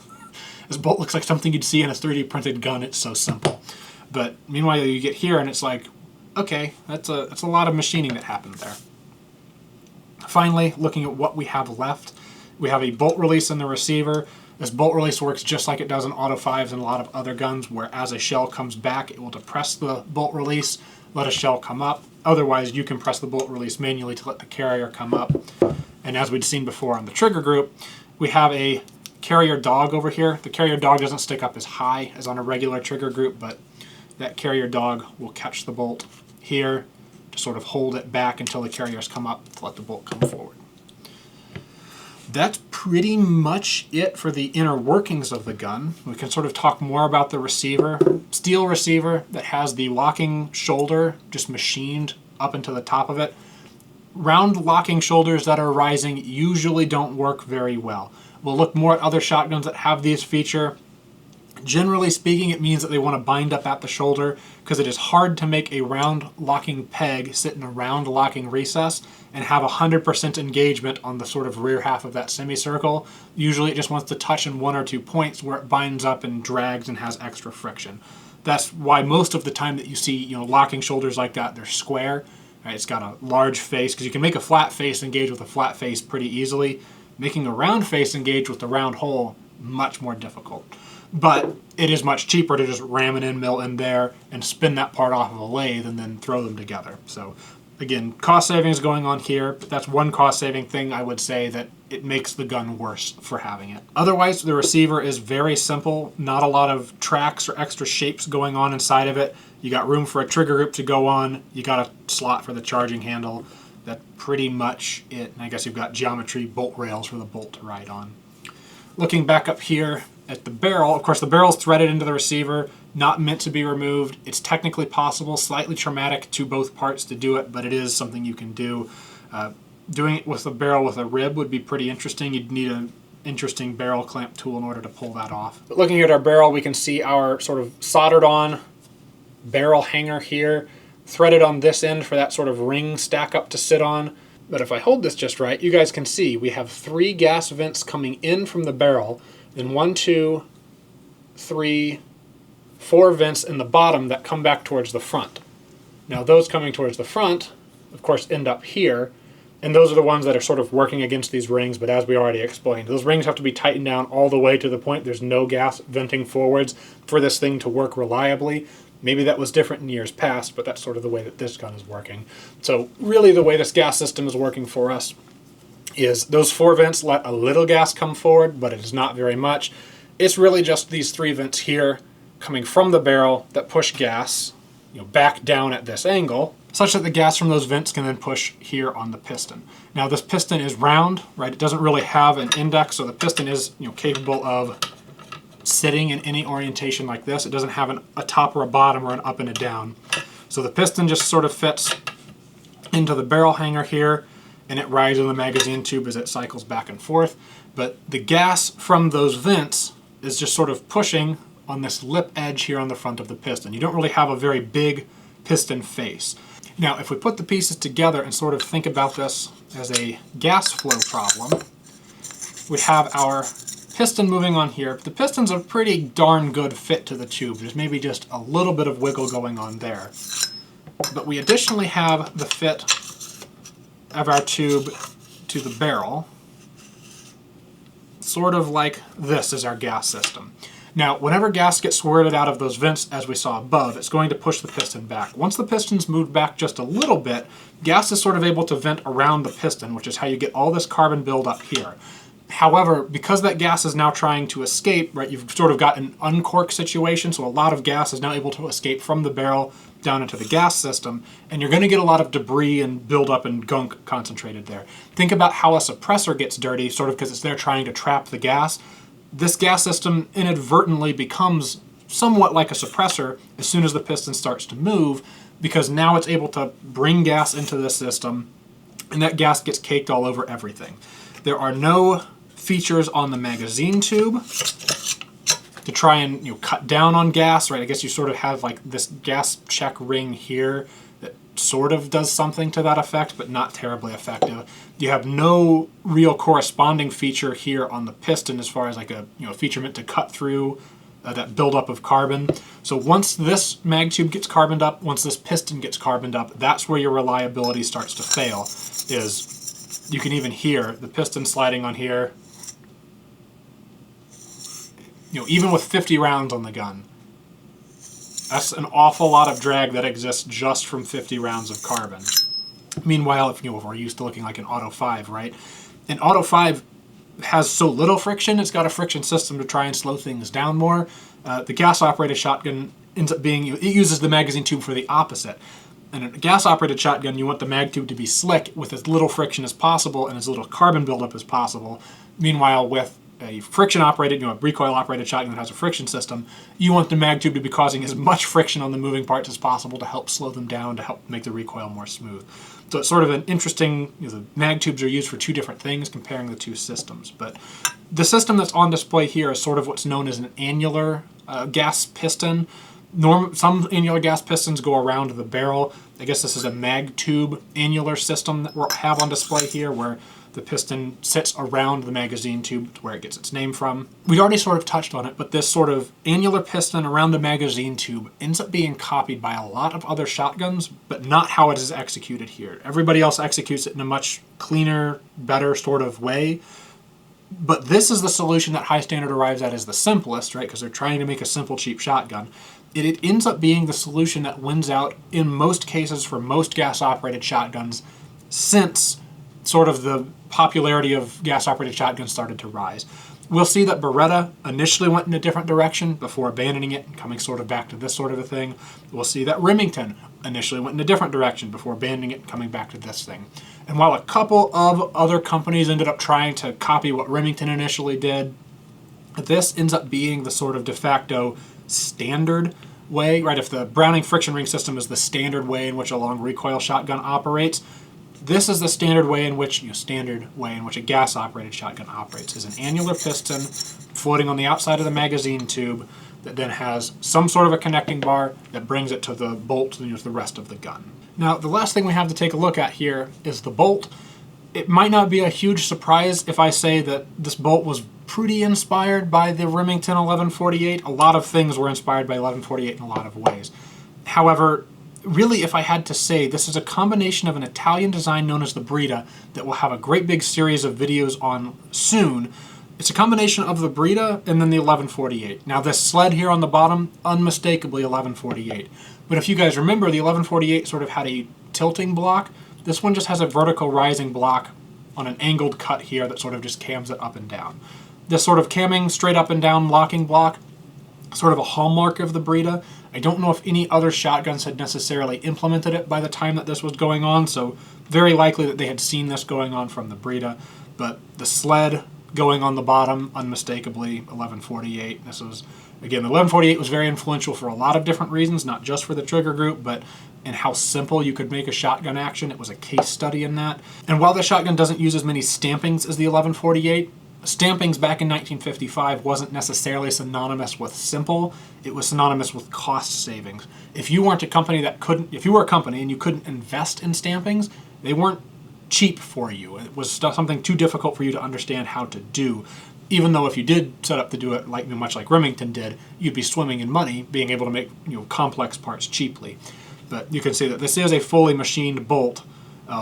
This bolt looks like something you'd see in a 3D printed gun. It's so simple. But meanwhile, you get here and it's like, okay, that's a lot of machining that happened there. Finally, looking at what we have left, we have a bolt release in the receiver. This bolt release works just like it does in Auto 5s and a lot of other guns, where as a shell comes back, it will depress the bolt release, let a shell come up. Otherwise, you can press the bolt release manually to let the carrier come up. And as we'd seen before on the trigger group, we have a carrier dog over here. The carrier dog doesn't stick up as high as on a regular trigger group, but that carrier dog will catch the bolt here to sort of hold it back until the carriers come up to let the bolt come forward. That's pretty much it for the inner workings of the gun. We can sort of talk more about the receiver. Steel receiver that has the locking shoulder just machined up into the top of it. Round locking shoulders that are rising usually don't work very well. We'll look more at other shotguns that have these feature. Generally speaking, it means that they want to bind up at the shoulder, because it is hard to make a round locking peg sit in a round locking recess and have 100% engagement on the sort of rear half of that semicircle. Usually it just wants to touch in one or two points where it binds up and drags and has extra friction. That's why most of the time that you see locking shoulders like that, they're square. Right? It's got a large face, because you can make a flat face engage with a flat face pretty easily. Making a round face engage with the round hole, much more difficult. But it is much cheaper to just ram an end mill in there and spin that part off of a lathe and then throw them together. So again, cost savings going on here, but that's one cost saving thing I would say that it makes the gun worse for having it. Otherwise, the receiver is very simple, not a lot of tracks or extra shapes going on inside of it. You got room for a trigger group to go on, you got a slot for the charging handle. That's pretty much it. And I guess you've got geometry bolt rails for the bolt to ride on. Looking back up here at the barrel, of course the barrel's threaded into the receiver, not meant to be removed. It's technically possible, slightly traumatic to both parts to do it, but it is something you can do. Doing it with a barrel with a rib would be pretty interesting. You'd need an interesting barrel clamp tool in order to pull that off. But looking at our barrel, we can see our sort of soldered on barrel hanger here, threaded on this end for that sort of ring stack up to sit on. But if I hold this just right, you guys can see we have 3 gas vents coming in from the barrel, and 1, 2, 3, 4 vents in the bottom that come back towards the front. Now those coming towards the front, of course, end up here, and those are the ones that are sort of working against these rings, but as we already explained, those rings have to be tightened down all the way to the point there's no gas venting forwards for this thing to work reliably. Maybe that was different in years past, but that's sort of the way that this gun is working. So really the way this gas system is working for us is those 4 vents let a little gas come forward, but it is not very much. It's really just these 3 vents here coming from the barrel that push gas back down at this angle, such that the gas from those vents can then push here on the piston. Now this piston is round, right? It doesn't really have an index, so the piston is capable of sitting in any orientation like this. It doesn't have a top or a bottom or an up and a down. So the piston just sort of fits into the barrel hanger here, and it rides in the magazine tube as it cycles back and forth. But the gas from those vents is just sort of pushing on this lip edge here on the front of the piston. You don't really have a very big piston face. Now, if we put the pieces together and sort of think about this as a gas flow problem, we have our piston moving on here. The piston's a pretty darn good fit to the tube. There's maybe just a little bit of wiggle going on there. But we additionally have the fit of our tube to the barrel, sort of like this is our gas system. Now, whenever gas gets squirted out of those vents, as we saw above, it's going to push the piston back. Once the piston's moved back just a little bit, gas is sort of able to vent around the piston, which is how you get all this carbon buildup here. However, because that gas is now trying to escape, right, you've sort of got an uncork situation, so a lot of gas is now able to escape from the barrel down into the gas system, and you're going to get a lot of debris and buildup and gunk concentrated there. Think about how a suppressor gets dirty, sort of because it's there trying to trap the gas. This gas system inadvertently becomes somewhat like a suppressor as soon as the piston starts to move, because now it's able to bring gas into the system, and that gas gets caked all over everything. There are no features on the magazine tube to try and cut down on gas, right? I guess you sort of have like this gas check ring here that sort of does something to that effect, but not terribly effective. You have no real corresponding feature here on the piston as far as like a feature meant to cut through that buildup of carbon. So once this mag tube gets carboned up, once this piston gets carboned up, that's where your reliability starts to fail. Is you can even hear the piston sliding on here. Even with 50 rounds on the gun, that's an awful lot of drag that exists just from 50 rounds of carbon. Meanwhile, if we're used to looking like an Auto 5, right? An Auto 5 has so little friction, it's got a friction system to try and slow things down more. The gas-operated shotgun ends up being, it uses the magazine tube for the opposite. In a gas-operated shotgun, you want the mag tube to be slick with as little friction as possible and as little carbon buildup as possible. Meanwhile, with a friction-operated, a recoil-operated shotgun that has a friction system, you want the mag tube to be causing as much friction on the moving parts as possible to help slow them down, to help make the recoil more smooth. So it's sort of an interesting, the mag tubes are used for two different things, comparing the two systems. But the system that's on display here is sort of what's known as an annular gas piston. Some annular gas pistons go around the barrel. I guess this is a mag tube annular system that we have on display here, where the piston sits around the magazine tube, where it gets its name from. We already sort of touched on it, but this sort of annular piston around the magazine tube ends up being copied by a lot of other shotguns, but not how it is executed here. Everybody else executes it in a much cleaner, better sort of way. But this is the solution that High Standard arrives at as the simplest, right? Because they're trying to make a simple, cheap shotgun. It ends up being the solution that wins out in most cases for most gas-operated shotguns since sort of the popularity of gas-operated shotguns started to rise. We'll see that Beretta initially went in a different direction before abandoning it and coming sort of back to this sort of a thing. We'll see that Remington initially went in a different direction before abandoning it and coming back to this thing. And while a couple of other companies ended up trying to copy what Remington initially did, this ends up being the sort of de facto standard way, right? If the Browning friction ring system is the standard way in which a long recoil shotgun operates, this is the standard way in which a gas-operated shotgun operates, is an annular piston floating on the outside of the magazine tube that then has some sort of a connecting bar that brings it to the bolt to the rest of the gun. Now, the last thing we have to take a look at here is the bolt. It might not be a huge surprise if I say that this bolt was pretty inspired by the Remington 1148. A lot of things were inspired by 1148 in a lot of ways. However, really, if I had to say, this is a combination of an Italian design known as the Beretta that we'll have a great big series of videos on soon. It's a combination of the Beretta and then the 1148. Now this sled here on the bottom, unmistakably 1148. But if you guys remember, the 1148 sort of had a tilting block. This one just has a vertical rising block on an angled cut here that sort of just cams it up and down. This sort of camming straight up and down locking block, sort of a hallmark of the Beretta. I don't know if any other shotguns had necessarily implemented it by the time that this was going on, so very likely that they had seen this going on from the Beretta. But the sled going on the bottom, unmistakably 1148. This was, again, the 1148 was very influential for a lot of different reasons, not just for the trigger group, but in how simple you could make a shotgun action. It was a case study in that. And while the shotgun doesn't use as many stampings as the 1148, stampings back in 1955 wasn't necessarily synonymous with simple, it was synonymous with cost savings. If you weren't a company that couldn't, if you were a company and you couldn't invest in stampings, they weren't cheap for you. It was something too difficult for you to understand how to do. Even though if you did set up to do it like much like Remington did, you'd be swimming in money being able to make complex parts cheaply. But you can see that this is a fully machined bolt,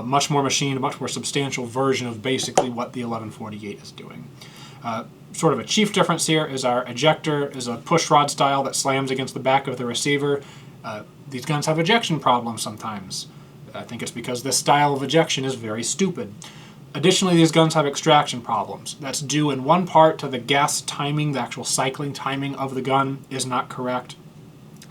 much more machined, much more substantial version of basically what the 1148 is doing. Sort of a chief difference here is our ejector is a push rod style that slams against the back of the receiver. These guns have ejection problems sometimes. I think it's because this style of ejection is very stupid. Additionally, these guns have extraction problems. That's due in one part to the gas timing, the actual cycling timing of the gun is not correct.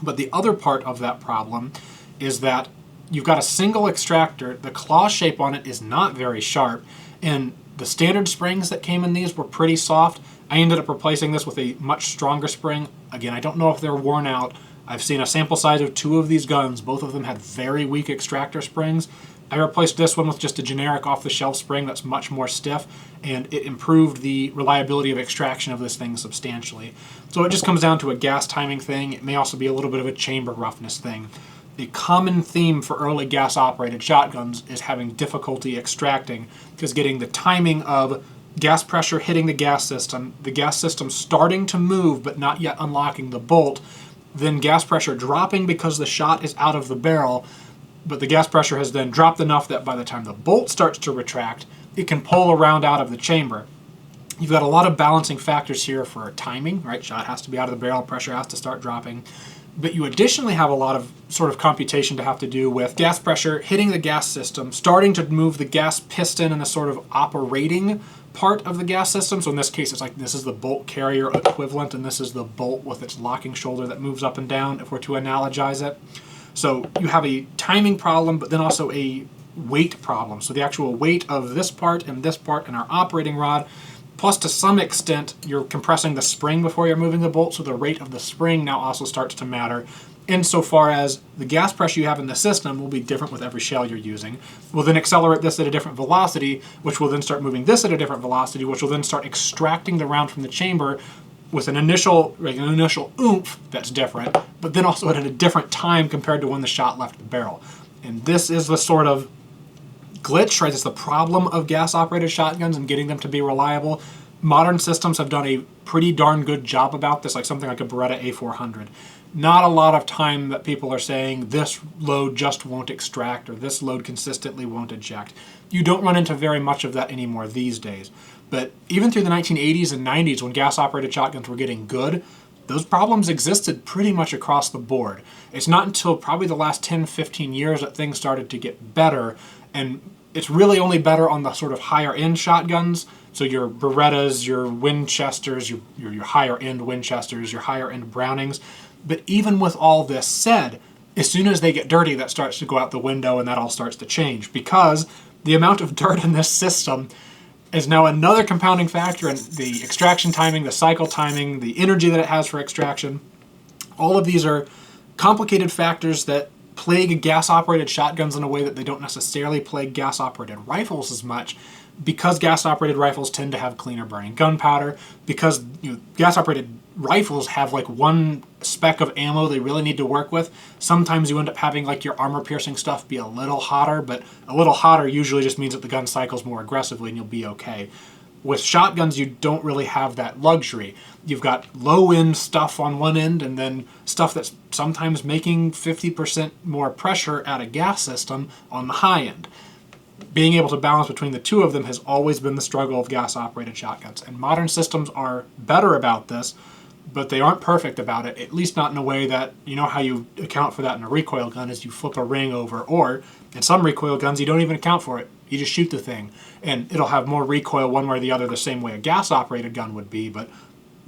But the other part of that problem is that you've got a single extractor, the claw shape on it is not very sharp, and the standard springs that came in these were pretty soft. I ended up replacing this with a much stronger spring. Again, I don't know if they're worn out. I've seen a sample size of 2 of these guns. Both of them had very weak extractor springs. I replaced this one with just a generic off-the-shelf spring that's much more stiff, and it improved the reliability of extraction of this thing substantially. So it just comes down to a gas timing thing. It may also be a little bit of a chamber roughness thing. The common theme for early gas-operated shotguns is having difficulty extracting, because getting the timing of gas pressure hitting the gas system starting to move but not yet unlocking the bolt, then gas pressure dropping because the shot is out of the barrel, but the gas pressure has then dropped enough that by the time the bolt starts to retract, it can pull a round out of the chamber. You've got a lot of balancing factors here for timing, right? Shot has to be out of the barrel, pressure has to start dropping. But you additionally have a lot of sort of computation to have to do with gas pressure hitting the gas system, starting to move the gas piston and the sort of operating part of the gas system. So in this case, it's like this is the bolt carrier equivalent, and this is the bolt with its locking shoulder that moves up and down, if we're to analogize it. So you have a timing problem, but then also a weight problem. So the actual weight of this part and our operating rod, plus to some extent, you're compressing the spring before you're moving the bolt, so the rate of the spring now also starts to matter, insofar as the gas pressure you have in the system will be different with every shell you're using. We'll then accelerate this at a different velocity, which will then start moving this at a different velocity, which will then start extracting the round from the chamber with an initial oomph that's different, but then also at a different time compared to when the shot left the barrel. And this is the sort of glitch, right? It's the problem of gas-operated shotguns and getting them to be reliable. Modern systems have done a pretty darn good job about this, like something like a Beretta A400. Not a lot of time that people are saying this load just won't extract or this load consistently won't eject. You don't run into very much of that anymore these days. But even through the 1980s and 90s, when gas-operated shotguns were getting good, those problems existed pretty much across the board. It's not until probably the last 10, 15 years that things started to get better, and it's really only better on the sort of higher-end shotguns. So your Berettas, your Winchesters, your higher-end Winchesters, your higher-end Brownings. But even with all this said, as soon as they get dirty, that starts to go out the window and that all starts to change, because the amount of dirt in this system is now another compounding factor in the extraction timing, the cycle timing, the energy that it has for extraction. All of these are complicated factors that plague gas-operated shotguns in a way that they don't necessarily plague gas-operated rifles as much, because gas-operated rifles tend to have cleaner burning gunpowder, because gas-operated rifles have like one speck of ammo they really need to work with. Sometimes you end up having like your armor-piercing stuff be a little hotter, but a little hotter usually just means that the gun cycles more aggressively and you'll be okay. With shotguns, you don't really have that luxury. You've got low-end stuff on one end and then stuff that's sometimes making 50% more pressure at a gas system on the high end. Being able to balance between the two of them has always been the struggle of gas-operated shotguns. And modern systems are better about this, but they aren't perfect about it, at least not in a way that, you know how you account for that in a recoil gun is you flip a ring over, or in some recoil guns you don't even account for it. You just shoot the thing, and it'll have more recoil one way or the other the same way a gas-operated gun would be, but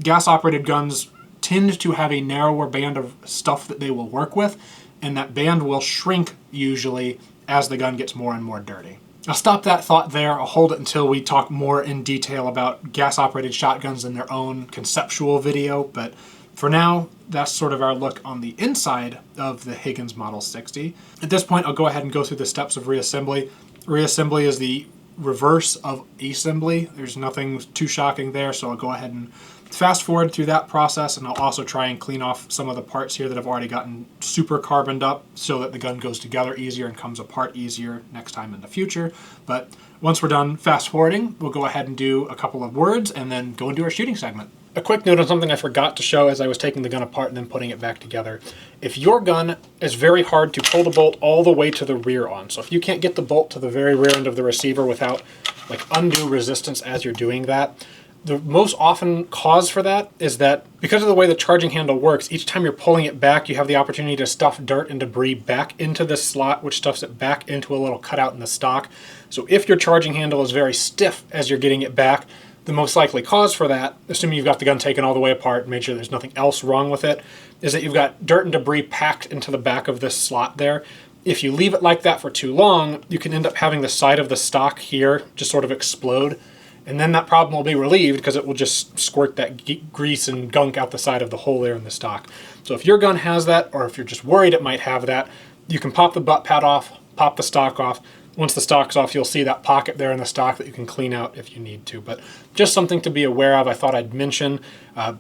gas-operated guns tend to have a narrower band of stuff that they will work with, and that band will shrink usually as the gun gets more and more dirty. I'll stop that thought there. I'll hold it until we talk more in detail about gas-operated shotguns in their own conceptual video, but for now, that's sort of our look on the inside of the Higgins Model 60. At this point, I'll go ahead and go through the steps of reassembly. Reassembly is the reverse of assembly. There's nothing too shocking there, so I'll go ahead and fast forward through that process, and I'll also try and clean off some of the parts here that have already gotten super carboned up so that the gun goes together easier and comes apart easier next time in the future. But once we're done fast forwarding, we'll go ahead and do a couple of words and then go into our shooting segment. A quick note on something I forgot to show as I was taking the gun apart and then putting it back together. If your gun is very hard to pull the bolt all the way to the rear on, so if you can't get the bolt to the very rear end of the receiver without like undue resistance as you're doing that, the most often cause for that is that because of the way the charging handle works, each time you're pulling it back, you have the opportunity to stuff dirt and debris back into this slot, which stuffs it back into a little cutout in the stock. So if your charging handle is very stiff as you're getting it back, the most likely cause for that, assuming you've got the gun taken all the way apart and made sure there's nothing else wrong with it, is that you've got dirt and debris packed into the back of this slot there. If you leave it like that for too long, you can end up having the side of the stock here just sort of explode. And then that problem will be relieved because it will just squirt that grease and gunk out the side of the hole there in the stock. So if your gun has that, or if you're just worried it might have that, you can pop the butt pad off, pop the stock off. Once the stock's off, you'll see that pocket there in the stock that you can clean out if you need to. But just something to be aware of. I thought I'd mention. I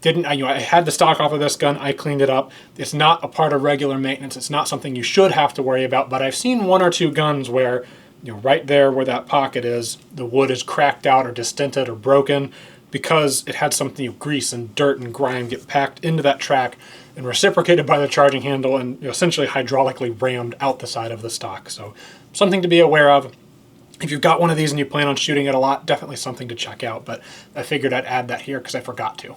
had the stock off of this gun. I cleaned it up. It's not a part of regular maintenance. It's not something you should have to worry about. But I've seen one or two guns where, right there where that pocket is, the wood is cracked out or distinted or broken because it had something of grease and dirt and grime get packed into that track and reciprocated by the charging handle and essentially hydraulically rammed out the side of the stock. So something to be aware of. If you've got one of these and you plan on shooting it a lot, definitely something to check out, but I figured I'd add that here because I forgot to.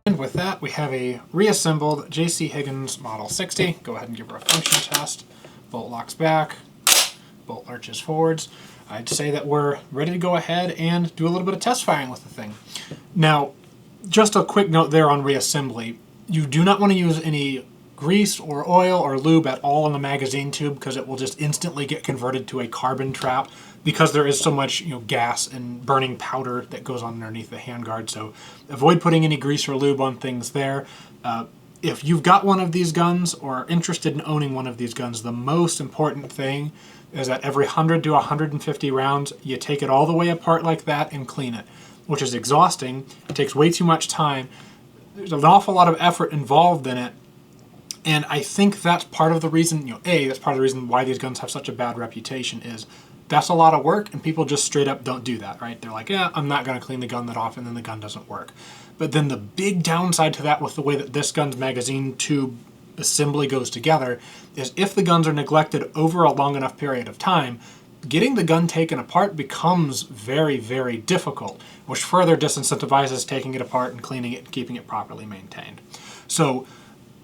And with that, we have a reassembled JC Higgins Model 60. Go ahead and give her a function test. Bolt locks back, bolt lurches forwards. I'd say that we're ready to go ahead and do a little bit of test firing with the thing. Now, just a quick note there on reassembly. You do not want to use any grease or oil or lube at all in the magazine tube because it will just instantly get converted to a carbon trap because there is so much gas and burning powder that goes on underneath the handguard. So avoid putting any grease or lube on things there. If you've got one of these guns or are interested in owning one of these guns, the most important thing is that every 100 to 150 rounds, you take it all the way apart like that and clean it, which is exhausting. It takes way too much time. There's an awful lot of effort involved in it. And I think that's part of the reason, that's part of the reason why these guns have such a bad reputation is that's a lot of work and people just straight up don't do that, right? They're like, yeah, I'm not going to clean the gun that off, and then the gun doesn't work. But then the big downside to that with the way that this gun's magazine tube assembly goes together is if the guns are neglected over a long enough period of time, getting the gun taken apart becomes very, very difficult, which further disincentivizes taking it apart and cleaning it and keeping it properly maintained. So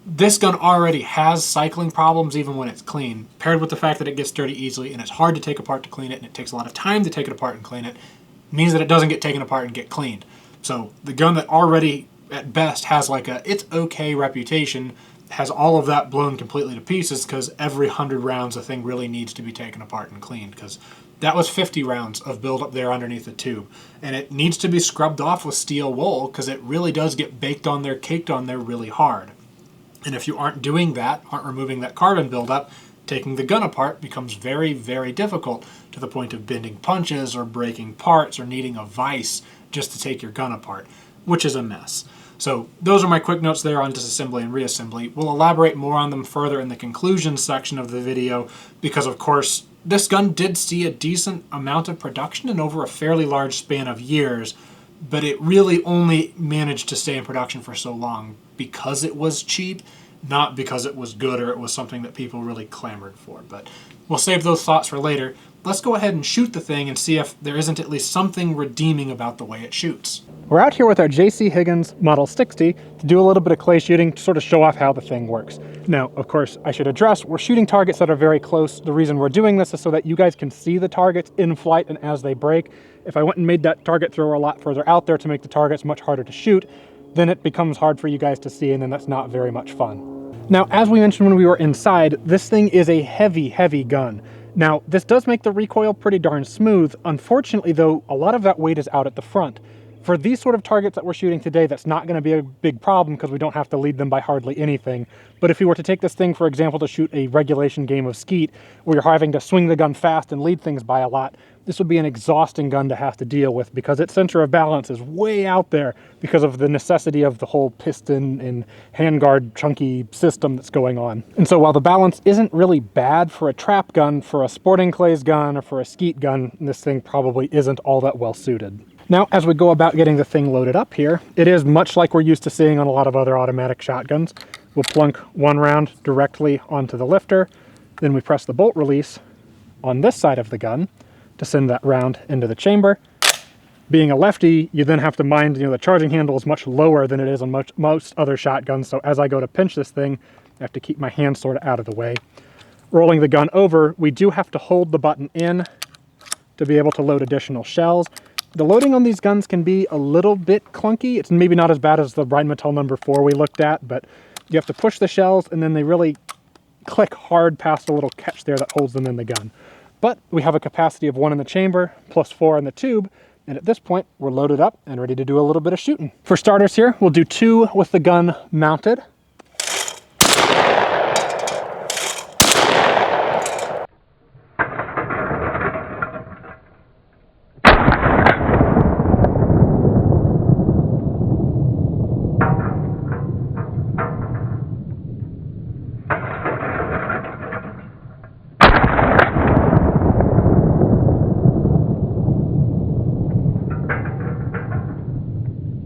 this gun already has cycling problems even when it's clean, paired with the fact that it gets dirty easily and it's hard to take apart to clean it and it takes a lot of time to take it apart and clean it, means that it doesn't get taken apart and get cleaned. So the gun that already at best has like a it's okay reputation has all of that blown completely to pieces because every 100 rounds the thing really needs to be taken apart and cleaned, because that was 50 rounds of buildup there underneath the tube. And it needs to be scrubbed off with steel wool because it really does get baked on there, caked on there really hard. And if you aren't doing that, aren't removing that carbon buildup, taking the gun apart becomes very, very difficult to the point of bending punches or breaking parts or needing a vise just to take your gun apart, which is a mess. So those are my quick notes there on disassembly and reassembly. We'll elaborate more on them further in the conclusion section of the video because, of course, this gun did see a decent amount of production and over a fairly large span of years, but it really only managed to stay in production for so long because it was cheap, not because it was good or it was something that people really clamored for. But we'll save those thoughts for later. Let's go ahead and shoot the thing and see if there isn't at least something redeeming about the way it shoots. We're out here with our JC Higgins Model 60 to do a little bit of clay shooting to sort of show off how the thing works. Now, of course, I should address, we're shooting targets that are very close. The reason we're doing this is so that you guys can see the targets in flight and as they break. If I went and made that target thrower a lot further out there to make the targets much harder to shoot, then it becomes hard for you guys to see, and then that's not very much fun. Now, as we mentioned when we were inside, this thing is a heavy, heavy gun. Now, this does make the recoil pretty darn smooth. Unfortunately, though, a lot of that weight is out at the front. For these sort of targets that we're shooting today, that's not going to be a big problem because we don't have to lead them by hardly anything. But if you were to take this thing, for example, to shoot a regulation game of skeet, where you're having to swing the gun fast and lead things by a lot, this would be an exhausting gun to have to deal with because its center of balance is way out there because of the necessity of the whole piston and handguard chunky system that's going on. And so while the balance isn't really bad for a trap gun, for a sporting clays gun, or for a skeet gun, this thing probably isn't all that well suited. Now, as we go about getting the thing loaded up here, it is much like we're used to seeing on a lot of other automatic shotguns. We'll plunk one round directly onto the lifter, then we press the bolt release on this side of the gun to send that round into the chamber. Being a lefty, you then have to mind, the charging handle is much lower than it is on most other shotguns, so as I go to pinch this thing, I have to keep my hand sort of out of the way. Rolling the gun over, we do have to hold the button in to be able to load additional shells. The loading on these guns can be a little bit clunky. It's maybe not as bad as the Rheinmetall number 4 we looked at, but you have to push the shells and then they really click hard past a little catch there that holds them in the gun. But we have a capacity of 1 in the chamber, plus 4 in the tube, and at this point, we're loaded up and ready to do a little bit of shooting. For starters here, we'll do 2 with the gun mounted.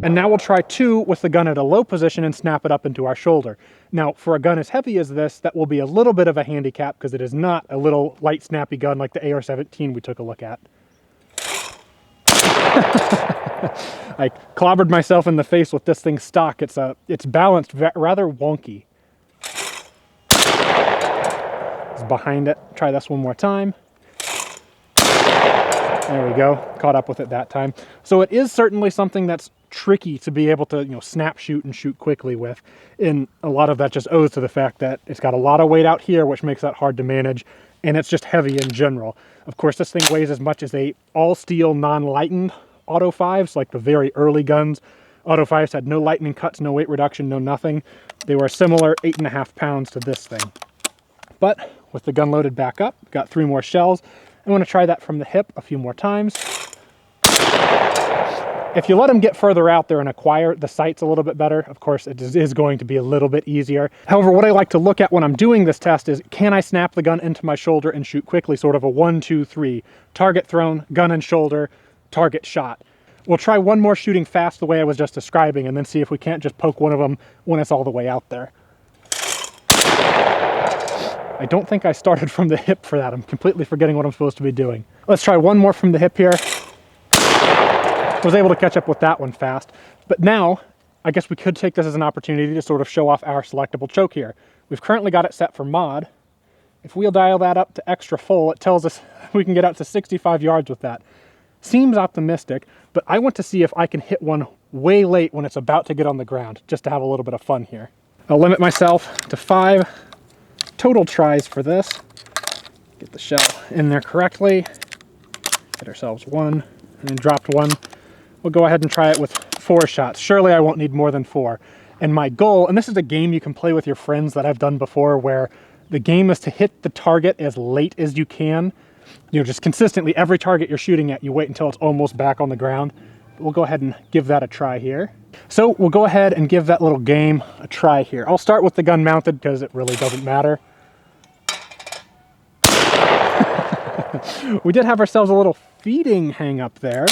And now we'll try 2 with the gun at a low position and snap it up into our shoulder. Now, for a gun as heavy as this, that will be a little bit of a handicap because it is not a little light, snappy gun like the AR-17 we took a look at. I clobbered myself in the face with this thing stock. It's balanced rather wonky. It's behind it. Try this one more time. There we go. Caught up with it that time. So it is certainly something that's tricky to be able to, snap shoot and shoot quickly with. And a lot of that just owes to the fact that it's got a lot of weight out here, which makes that hard to manage. And it's just heavy in general. Of course, this thing weighs as much as a all-steel, non-lightened Auto 5s, like the very early guns. Auto 5s had no lightning cuts, no weight reduction, no nothing. They were a similar 8.5 pounds to this thing. But with the gun loaded back up, got 3 more shells. I want to try that from the hip a few more times. If you let them get further out there and acquire the sights a little bit better, of course, it is going to be a little bit easier. However, what I like to look at when I'm doing this test is, can I snap the gun into my shoulder and shoot quickly, sort of a 1, 2, 3. Target thrown, gun and shoulder, target shot. We'll try one more shooting fast the way I was just describing and then see if we can't just poke one of them when it's all the way out there. I don't think I started from the hip for that. I'm completely forgetting what I'm supposed to be doing. Let's try one more from the hip here. Was able to catch up with that one fast. But now, I guess we could take this as an opportunity to sort of show off our selectable choke here. We've currently got it set for mod. If we'll dial that up to extra full, it tells us we can get out to 65 yards with that. Seems optimistic, but I want to see if I can hit one way late when it's about to get on the ground, just to have a little bit of fun here. I'll limit myself to 5 total tries for this. Get the shell in there correctly. Hit ourselves 1 and then dropped 1. We'll go ahead and try it with 4 shots. Surely I won't need more than 4. And my goal, and this is a game you can play with your friends that I've done before, where the game is to hit the target as late as you can. Just consistently, every target you're shooting at, you wait until it's almost back on the ground. We'll go ahead and give that a try here. So we'll go ahead and give that little game a try here. I'll start with the gun mounted because it really doesn't matter. We did have ourselves a little feeding hang up there.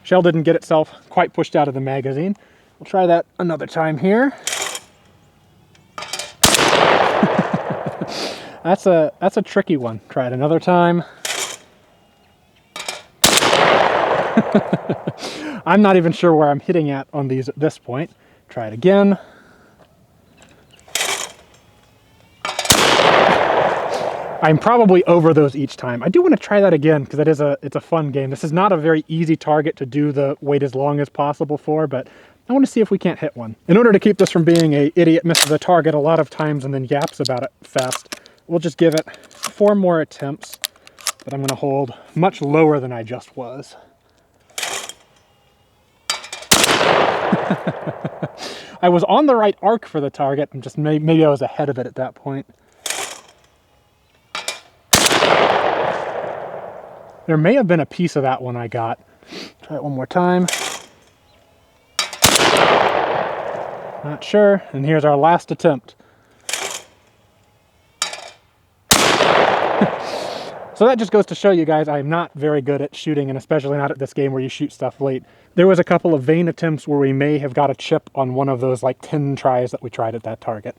Shell didn't get itself quite pushed out of the magazine. We'll try that another time here. That's a tricky one. Try it another time. I'm not even sure where I'm hitting at on these at this point. Try it again. I'm probably over those each time. I do want to try that again because it's a fun game. This is not a very easy target to do the wait as long as possible for, but I want to see if we can't hit one. In order to keep this from being a idiot misses a target a lot of times and then yaps about it fast, we'll just give it 4 more attempts, but I'm going to hold much lower than I just was. I was on the right arc for the target. I'm just maybe I was ahead of it at that point. There may have been a piece of that one I got. Try it one more time. Not sure. And here's our last attempt. So that just goes to show you guys I'm not very good at shooting, and especially not at this game where you shoot stuff late. There was a couple of vain attempts where we may have got a chip on one of those like 10 tries that we tried at that target.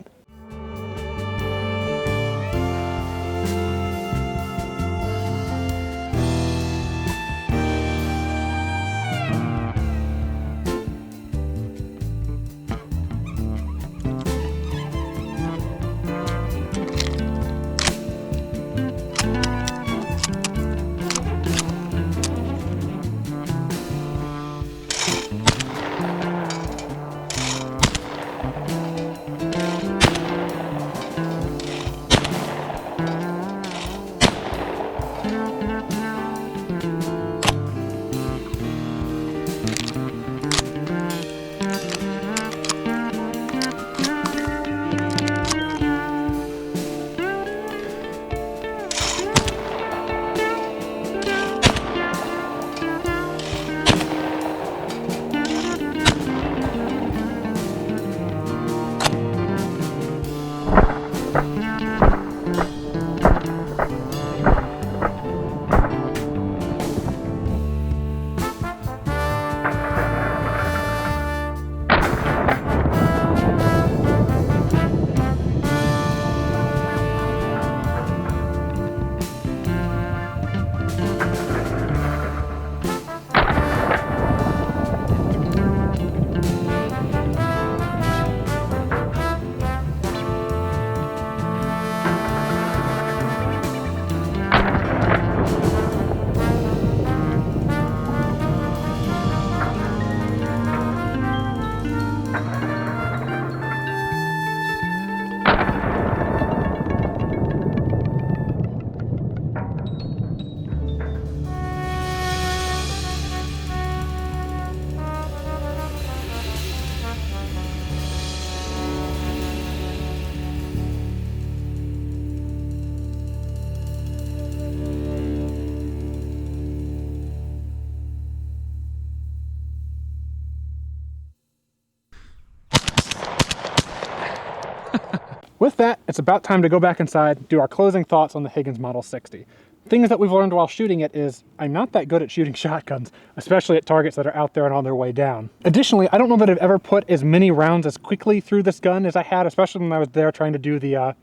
With that, it's about time to go back inside, do our closing thoughts on the Higgins Model 60. Things that we've learned while shooting it is I'm not that good at shooting shotguns, especially at targets that are out there and on their way down. Additionally, I don't know that I've ever put as many rounds as quickly through this gun as I had, especially when I was there trying to do the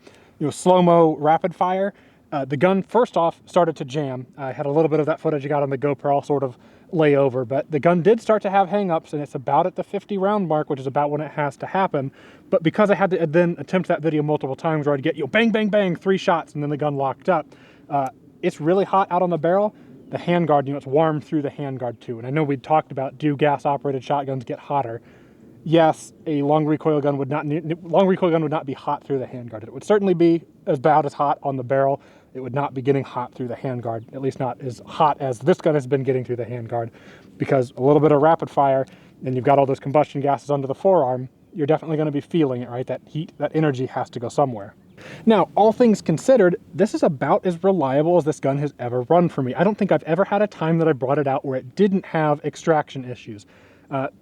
slow-mo rapid fire. The gun, first off, started to jam. I had a little bit of that footage I got on the GoPro, I'll sort of lay over, but the gun did start to have hang-ups, and it's about at the 50 round mark, which is about when it has to happen. But because I had to then attempt that video multiple times where I'd get, bang, bang, bang, 3 shots, and then the gun locked up, it's really hot out on the barrel. The handguard, it's warm through the handguard too. And I know we'd talked about, do gas-operated shotguns get hotter? Yes, a long recoil gun would not be hot through the handguard. It would certainly be about as hot on the barrel. It would not be getting hot through the handguard, at least not as hot as this gun has been getting through the handguard, because a little bit of rapid fire and you've got all those combustion gases under the forearm, you're definitely going to be feeling it, right? That heat, that energy has to go somewhere. Now, all things considered, this is about as reliable as this gun has ever run for me. I don't think I've ever had a time that I brought it out where it didn't have extraction issues.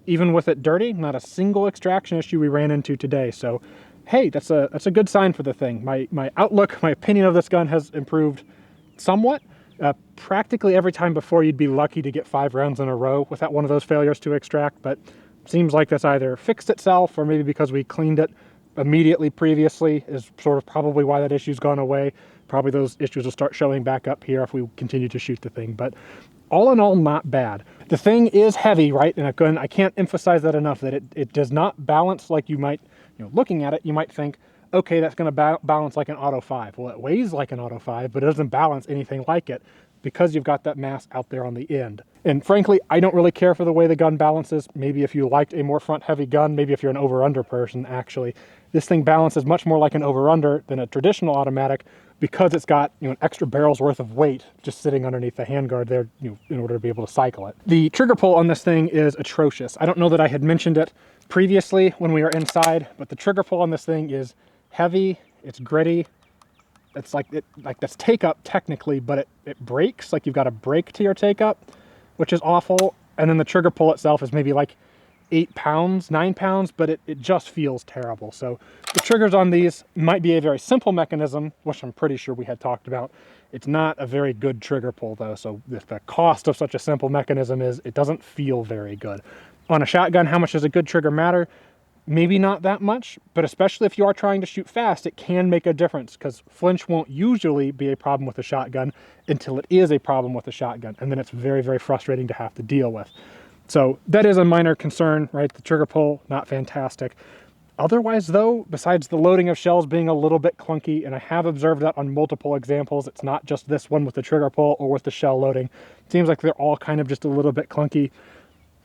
Even with it dirty, not a single extraction issue we ran into today. So, hey, that's a good sign for the thing. My outlook, my opinion of this gun has improved somewhat. Practically every time before, you'd be lucky to get 5 rounds in a row without one of those failures to extract, but seems like that's either fixed itself or maybe because we cleaned it immediately previously is sort of probably why that issue's gone away. Probably those issues will start showing back up here if we continue to shoot the thing, but all in all, not bad. The thing is heavy, right? And again, I can't emphasize that enough, that it does not balance like you might, looking at it, you might think, okay, that's going to balance like an Auto 5. Well, it weighs like an Auto 5, but it doesn't balance anything like it because you've got that mass out there on the end. And frankly, I don't really care for the way the gun balances. Maybe if you liked a more front-heavy gun, maybe if you're an over-under person, actually, this thing balances much more like an over-under than a traditional automatic because it's got an extra barrel's worth of weight just sitting underneath the handguard there in order to be able to cycle it. The trigger pull on this thing is atrocious. I don't know that I had mentioned it previously when we were inside, but the trigger pull on this thing is heavy, it's gritty, it's like that's take up technically, but it breaks, like you've got a break to your take up, which is awful. And then the trigger pull itself is maybe like 8 pounds, 9 pounds, but it just feels terrible. So the triggers on these might be a very simple mechanism, which I'm pretty sure we had talked about. It's not a very good trigger pull though, so if the cost of such a simple mechanism is, it doesn't feel very good. On a shotgun, how much does a good trigger matter? Maybe not that much, but especially if you are trying to shoot fast, it can make a difference because flinch won't usually be a problem with a shotgun until it is a problem with a shotgun, and then it's very, very frustrating to have to deal with. So that is a minor concern, right? The trigger pull, not fantastic. Otherwise though, besides the loading of shells being a little bit clunky, and I have observed that on multiple examples, it's not just this one with the trigger pull or with the shell loading. It seems like they're all kind of just a little bit clunky.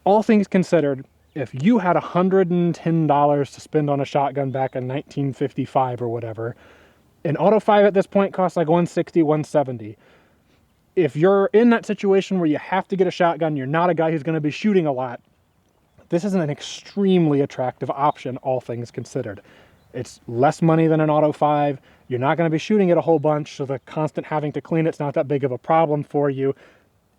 All things considered, if you had $110 to spend on a shotgun back in 1955 or whatever, an Auto 5 at this point costs like $160, $170. If you're in that situation where you have to get a shotgun, you're not a guy who's going to be shooting a lot, this is an extremely attractive option, all things considered. It's less money than an Auto 5. You're not going to be shooting it a whole bunch, so the constant having to clean it's not that big of a problem for you.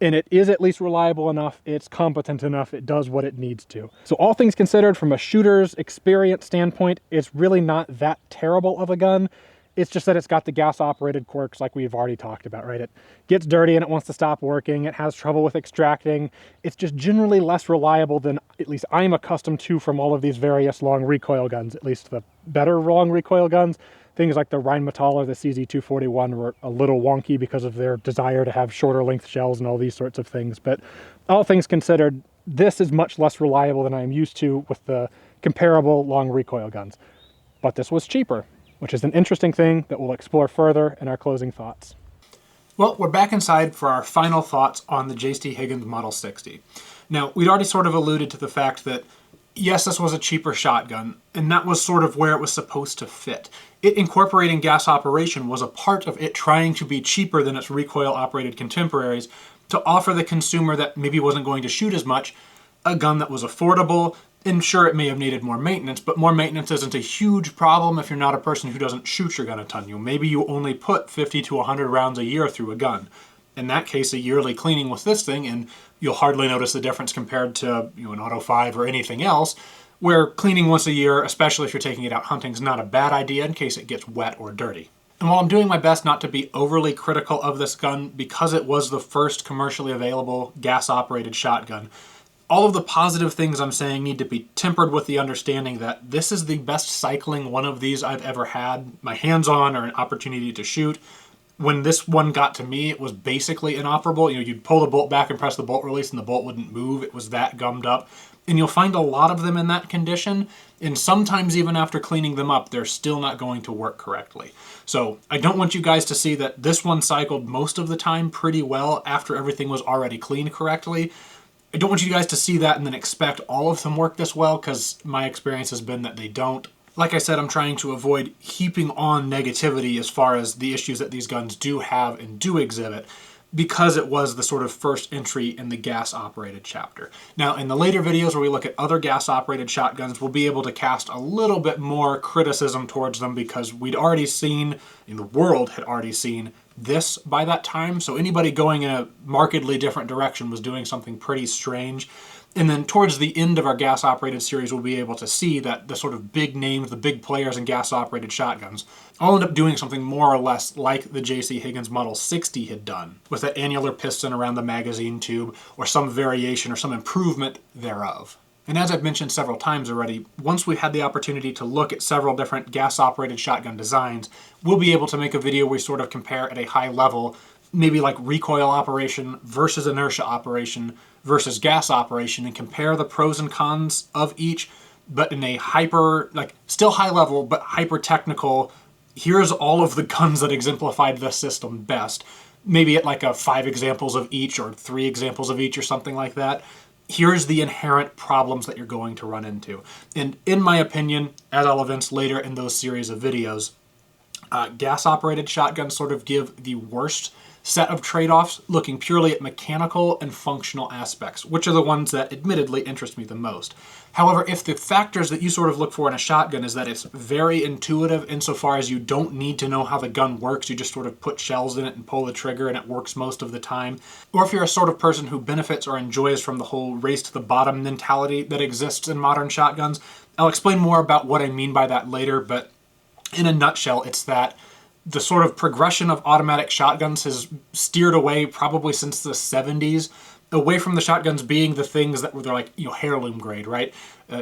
And it is at least reliable enough, it's competent enough, it does what it needs to. So all things considered, from a shooter's experience standpoint, it's really not that terrible of a gun. It's just that it's got the gas-operated quirks like we've already talked about, right? It gets dirty and it wants to stop working, it has trouble with extracting. It's just generally less reliable than at least I'm accustomed to from all of these various long recoil guns, at least the better long recoil guns. Things like the Rheinmetall or the CZ241 were a little wonky because of their desire to have shorter length shells and all these sorts of things. But all things considered, this is much less reliable than I'm used to with the comparable long recoil guns. But this was cheaper, which is an interesting thing that we'll explore further in our closing thoughts. Well, we're back inside for our final thoughts on the JC Higgins Model 60. Now, we'd already sort of alluded to the fact that yes, this was a cheaper shotgun, and that was sort of where it was supposed to fit. It incorporating gas operation was a part of it trying to be cheaper than its recoil-operated contemporaries to offer the consumer that maybe wasn't going to shoot as much a gun that was affordable, and sure, it may have needed more maintenance, but more maintenance isn't a huge problem if you're not a person who doesn't shoot your gun a ton. Maybe you only put 50 to 100 rounds a year through a gun. In that case, a yearly cleaning with this thing, and you'll hardly notice the difference compared to an Auto 5 or anything else, where cleaning once a year, especially if you're taking it out hunting, is not a bad idea in case it gets wet or dirty. And while I'm doing my best not to be overly critical of this gun because it was the first commercially available gas-operated shotgun, all of the positive things I'm saying need to be tempered with the understanding that this is the best cycling one of these I've ever had my hands on or an opportunity to shoot. When this one got to me, it was basically inoperable. You'd pull the bolt back and press the bolt release and the bolt wouldn't move. It was that gummed up. And you'll find a lot of them in that condition. And sometimes even after cleaning them up, they're still not going to work correctly. So I don't want you guys to see that this one cycled most of the time pretty well after everything was already cleaned correctly. I don't want you guys to see that and then expect all of them work this well, because my experience has been that they don't. Like I said, I'm trying to avoid heaping on negativity as far as the issues that these guns do have and do exhibit, because it was the sort of first entry in the gas-operated chapter. Now, in the later videos where we look at other gas-operated shotguns, we'll be able to cast a little bit more criticism towards them because we'd already seen, and the world had already seen, this by that time. So anybody going in a markedly different direction was doing something pretty strange. And then towards the end of our gas-operated series, we'll be able to see that the sort of big names, the big players in gas-operated shotguns, all end up doing something more or less like the JC Higgins Model 60 had done, with that annular piston around the magazine tube, or some variation or some improvement thereof. And as I've mentioned several times already, once we've had the opportunity to look at several different gas-operated shotgun designs, we'll be able to make a video where we sort of compare at a high level, maybe like recoil operation versus inertia operation versus gas operation, and compare the pros and cons of each, but in a hyper, like still high level, but hyper technical, here's all of the guns that exemplified this system best. Maybe at like a 5 examples of each or 3 examples of each or something like that. Here's the inherent problems that you're going to run into. And in my opinion, as I'll evince later in those series of videos, gas-operated shotguns sort of give the worst set of trade-offs, looking purely at mechanical and functional aspects, which are the ones that admittedly interest me the most. However, if the factors that you sort of look for in a shotgun is that it's very intuitive insofar as you don't need to know how the gun works, you just sort of put shells in it and pull the trigger and it works most of the time, or if you're a sort of person who benefits or enjoys from the whole race to the bottom mentality that exists in modern shotguns, I'll explain more about what I mean by that later, but in a nutshell, it's that the sort of progression of automatic shotguns has steered away probably since the 70s, away from the shotguns being the things that were like, heirloom grade, right?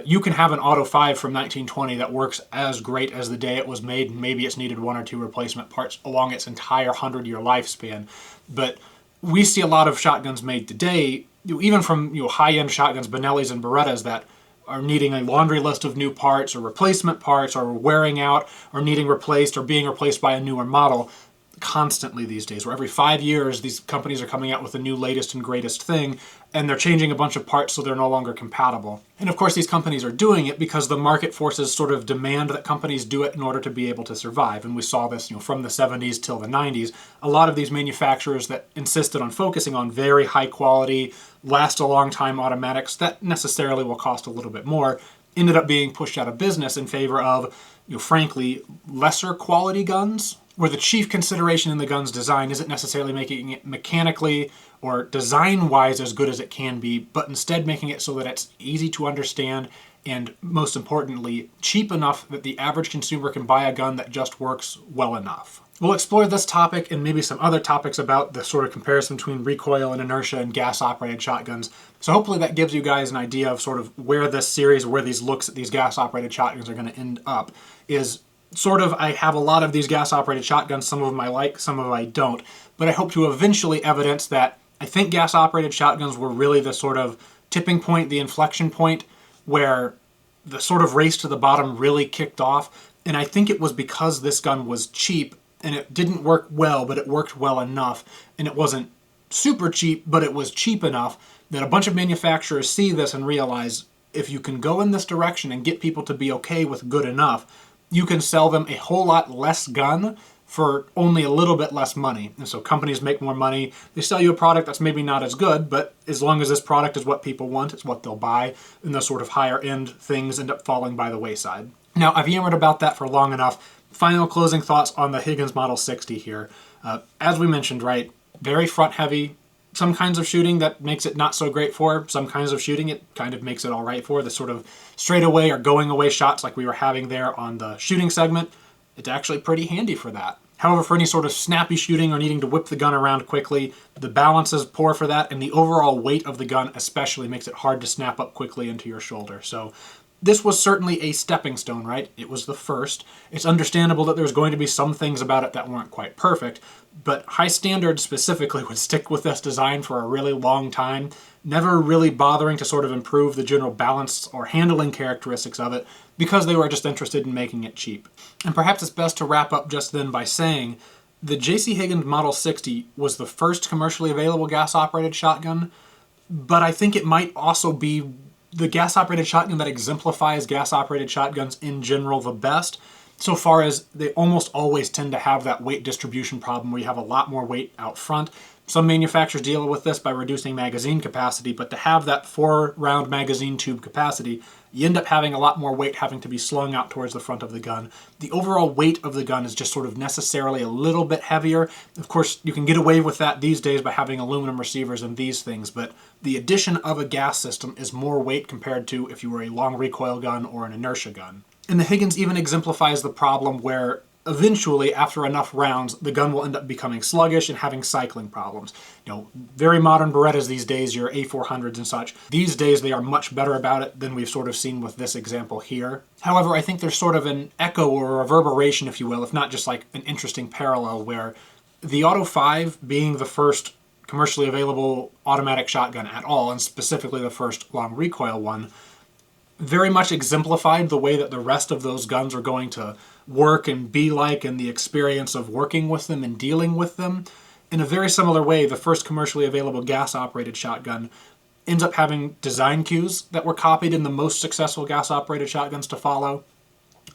You can have an Auto 5 from 1920 that works as great as the day it was made, and maybe it's needed 1 or 2 replacement parts along its entire 100-year lifespan. But we see a lot of shotguns made today, even from high-end shotguns, Benellis and Berettas, that are needing a laundry list of new parts or replacement parts, or wearing out or needing replaced or being replaced by a newer model constantly these days, where every 5 years these companies are coming out with the new latest and greatest thing, and they're changing a bunch of parts so they're no longer compatible. And of course these companies are doing it because the market forces sort of demand that companies do it in order to be able to survive. And we saw this from the 70s till the 90s. A lot of these manufacturers that insisted on focusing on very high quality, last a long time automatics that necessarily will cost a little bit more, ended up being pushed out of business in favor of, frankly, lesser quality guns, where the chief consideration in the gun's design isn't necessarily making it mechanically or design-wise as good as it can be, but instead making it so that it's easy to understand and, most importantly, cheap enough that the average consumer can buy a gun that just works well enough. We'll explore this topic and maybe some other topics about the sort of comparison between recoil and inertia and gas-operated shotguns. So hopefully that gives you guys an idea of sort of where this series, where these looks at these gas-operated shotguns are going to end up. Is sort of, I have a lot of these gas-operated shotguns, some of them I like, some of them I don't, but I hope to eventually evidence that I think gas-operated shotguns were really the sort of tipping point, the inflection point, where the sort of race to the bottom really kicked off. And I think it was because this gun was cheap, and it didn't work well, but it worked well enough, and it wasn't super cheap, but it was cheap enough that a bunch of manufacturers see this and realize if you can go in this direction and get people to be okay with good enough, you can sell them a whole lot less gun for only a little bit less money. And so companies make more money. They sell you a product that's maybe not as good, but as long as this product is what people want, it's what they'll buy, and those sort of higher end things end up falling by the wayside. Now, I've yammered about that for long enough. Final closing thoughts on the Higgins Model 60 here. As we mentioned, right, very front heavy. Some kinds of shooting that makes it not so great for, some kinds of shooting it kind of makes it all right for. The sort of straightaway or going away shots like we were having there on the shooting segment, it's actually pretty handy for that. However, for any sort of snappy shooting or needing to whip the gun around quickly, the balance is poor for that, and the overall weight of the gun especially makes it hard to snap up quickly into your shoulder. So this was certainly a stepping stone, right? It was the first. It's understandable that there's going to be some things about it that weren't quite perfect, but High Standard specifically would stick with this design for a really long time, never really bothering to sort of improve the general balance or handling characteristics of it because they were just interested in making it cheap. And perhaps it's best to wrap up just then by saying the JC Higgins Model 60 was the first commercially available gas-operated shotgun, but I think it might also be the gas-operated shotgun that exemplifies gas-operated shotguns in general the best, so far as they almost always tend to have that weight distribution problem where you have a lot more weight out front. Some manufacturers deal with this by reducing magazine capacity, but to have that 4-round magazine tube capacity, you end up having a lot more weight having to be slung out towards the front of the gun. The overall weight of the gun is just sort of necessarily a little bit heavier. Of course, you can get away with that these days by having aluminum receivers and these things, but the addition of a gas system is more weight compared to if you were a long recoil gun or an inertia gun. And the Higgins even exemplifies the problem where eventually, after enough rounds, the gun will end up becoming sluggish and having cycling problems. You know, very modern Berettas these days, your A400s and such, these days they are much better about it than we've sort of seen with this example here. However, I think there's sort of an echo or a reverberation, if you will, if not just like an interesting parallel, where the Auto 5 being the first commercially available automatic shotgun at all, and specifically the first long recoil one, very much exemplified the way that the rest of those guns are going to work and be like, and the experience of working with them and dealing with them. In a very similar way, the first commercially available gas-operated shotgun ends up having design cues that were copied in the most successful gas-operated shotguns to follow.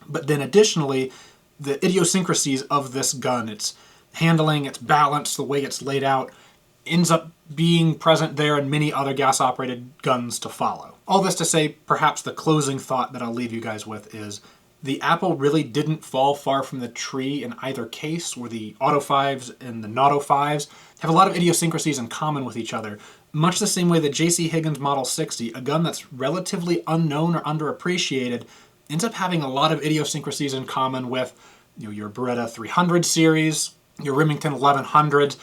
But then additionally, the idiosyncrasies of this gun, its handling, its balance, the way it's laid out, ends up being present there in many other gas-operated guns to follow. All this to say, perhaps the closing thought that I'll leave you guys with is the apple really didn't fall far from the tree in either case, where the Auto 5s and the Auto 5s have a lot of idiosyncrasies in common with each other, much the same way that JC Higgins Model 60, a gun that's relatively unknown or underappreciated, ends up having a lot of idiosyncrasies in common with, you know, your Beretta 300 series, your Remington 1100s,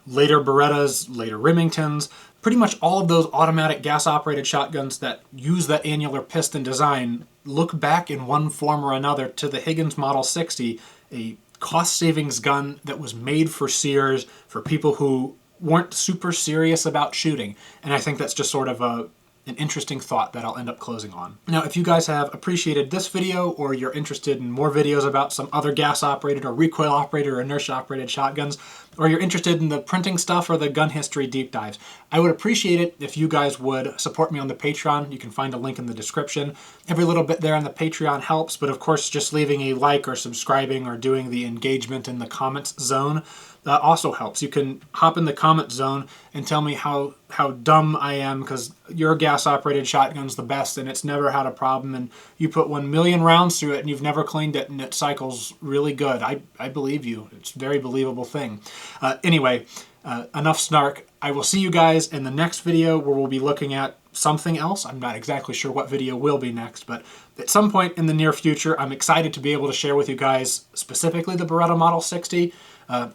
later Berettas, later Remingtons. Pretty much all of those automatic gas-operated shotguns that use that annular piston design look back in one form or another to the Higgins Model 60, a cost savings gun that was made for Sears, for people who weren't super serious about shooting. And I think that's just sort of an interesting thought that I'll end up closing on. Now, if you guys have appreciated this video, or you're interested in more videos about some other gas-operated or recoil-operated or inertia-operated shotguns, or you're interested in the printing stuff or the gun history deep dives, I would appreciate it if you guys would support me on the Patreon. You can find a link in the description. Every little bit there on the Patreon helps, but of course just leaving a like or subscribing or doing the engagement in the comments zone also helps. You can hop in the comment zone and tell me how dumb I am because your gas-operated shotgun's the best and it's never had a problem, and you put 1 million rounds through it and you've never cleaned it and it cycles really good. I believe you. It's a very believable thing. Anyway, enough snark. I will see you guys in the next video where we'll be looking at something else. I'm not exactly sure what video will be next, but at some point in the near future, I'm excited to be able to share with you guys specifically the Beretta Model 60.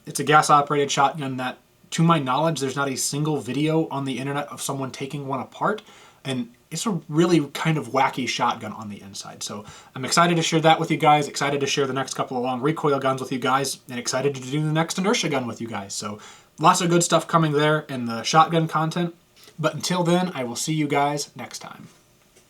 It's a gas-operated shotgun that, to my knowledge, there's not a single video on the internet of someone taking one apart, and it's a really kind of wacky shotgun on the inside. So I'm excited to share that with you guys, excited to share the next couple of long recoil guns with you guys, and excited to do the next inertia gun with you guys. So lots of good stuff coming there in the shotgun content. But until then, I will see you guys next time.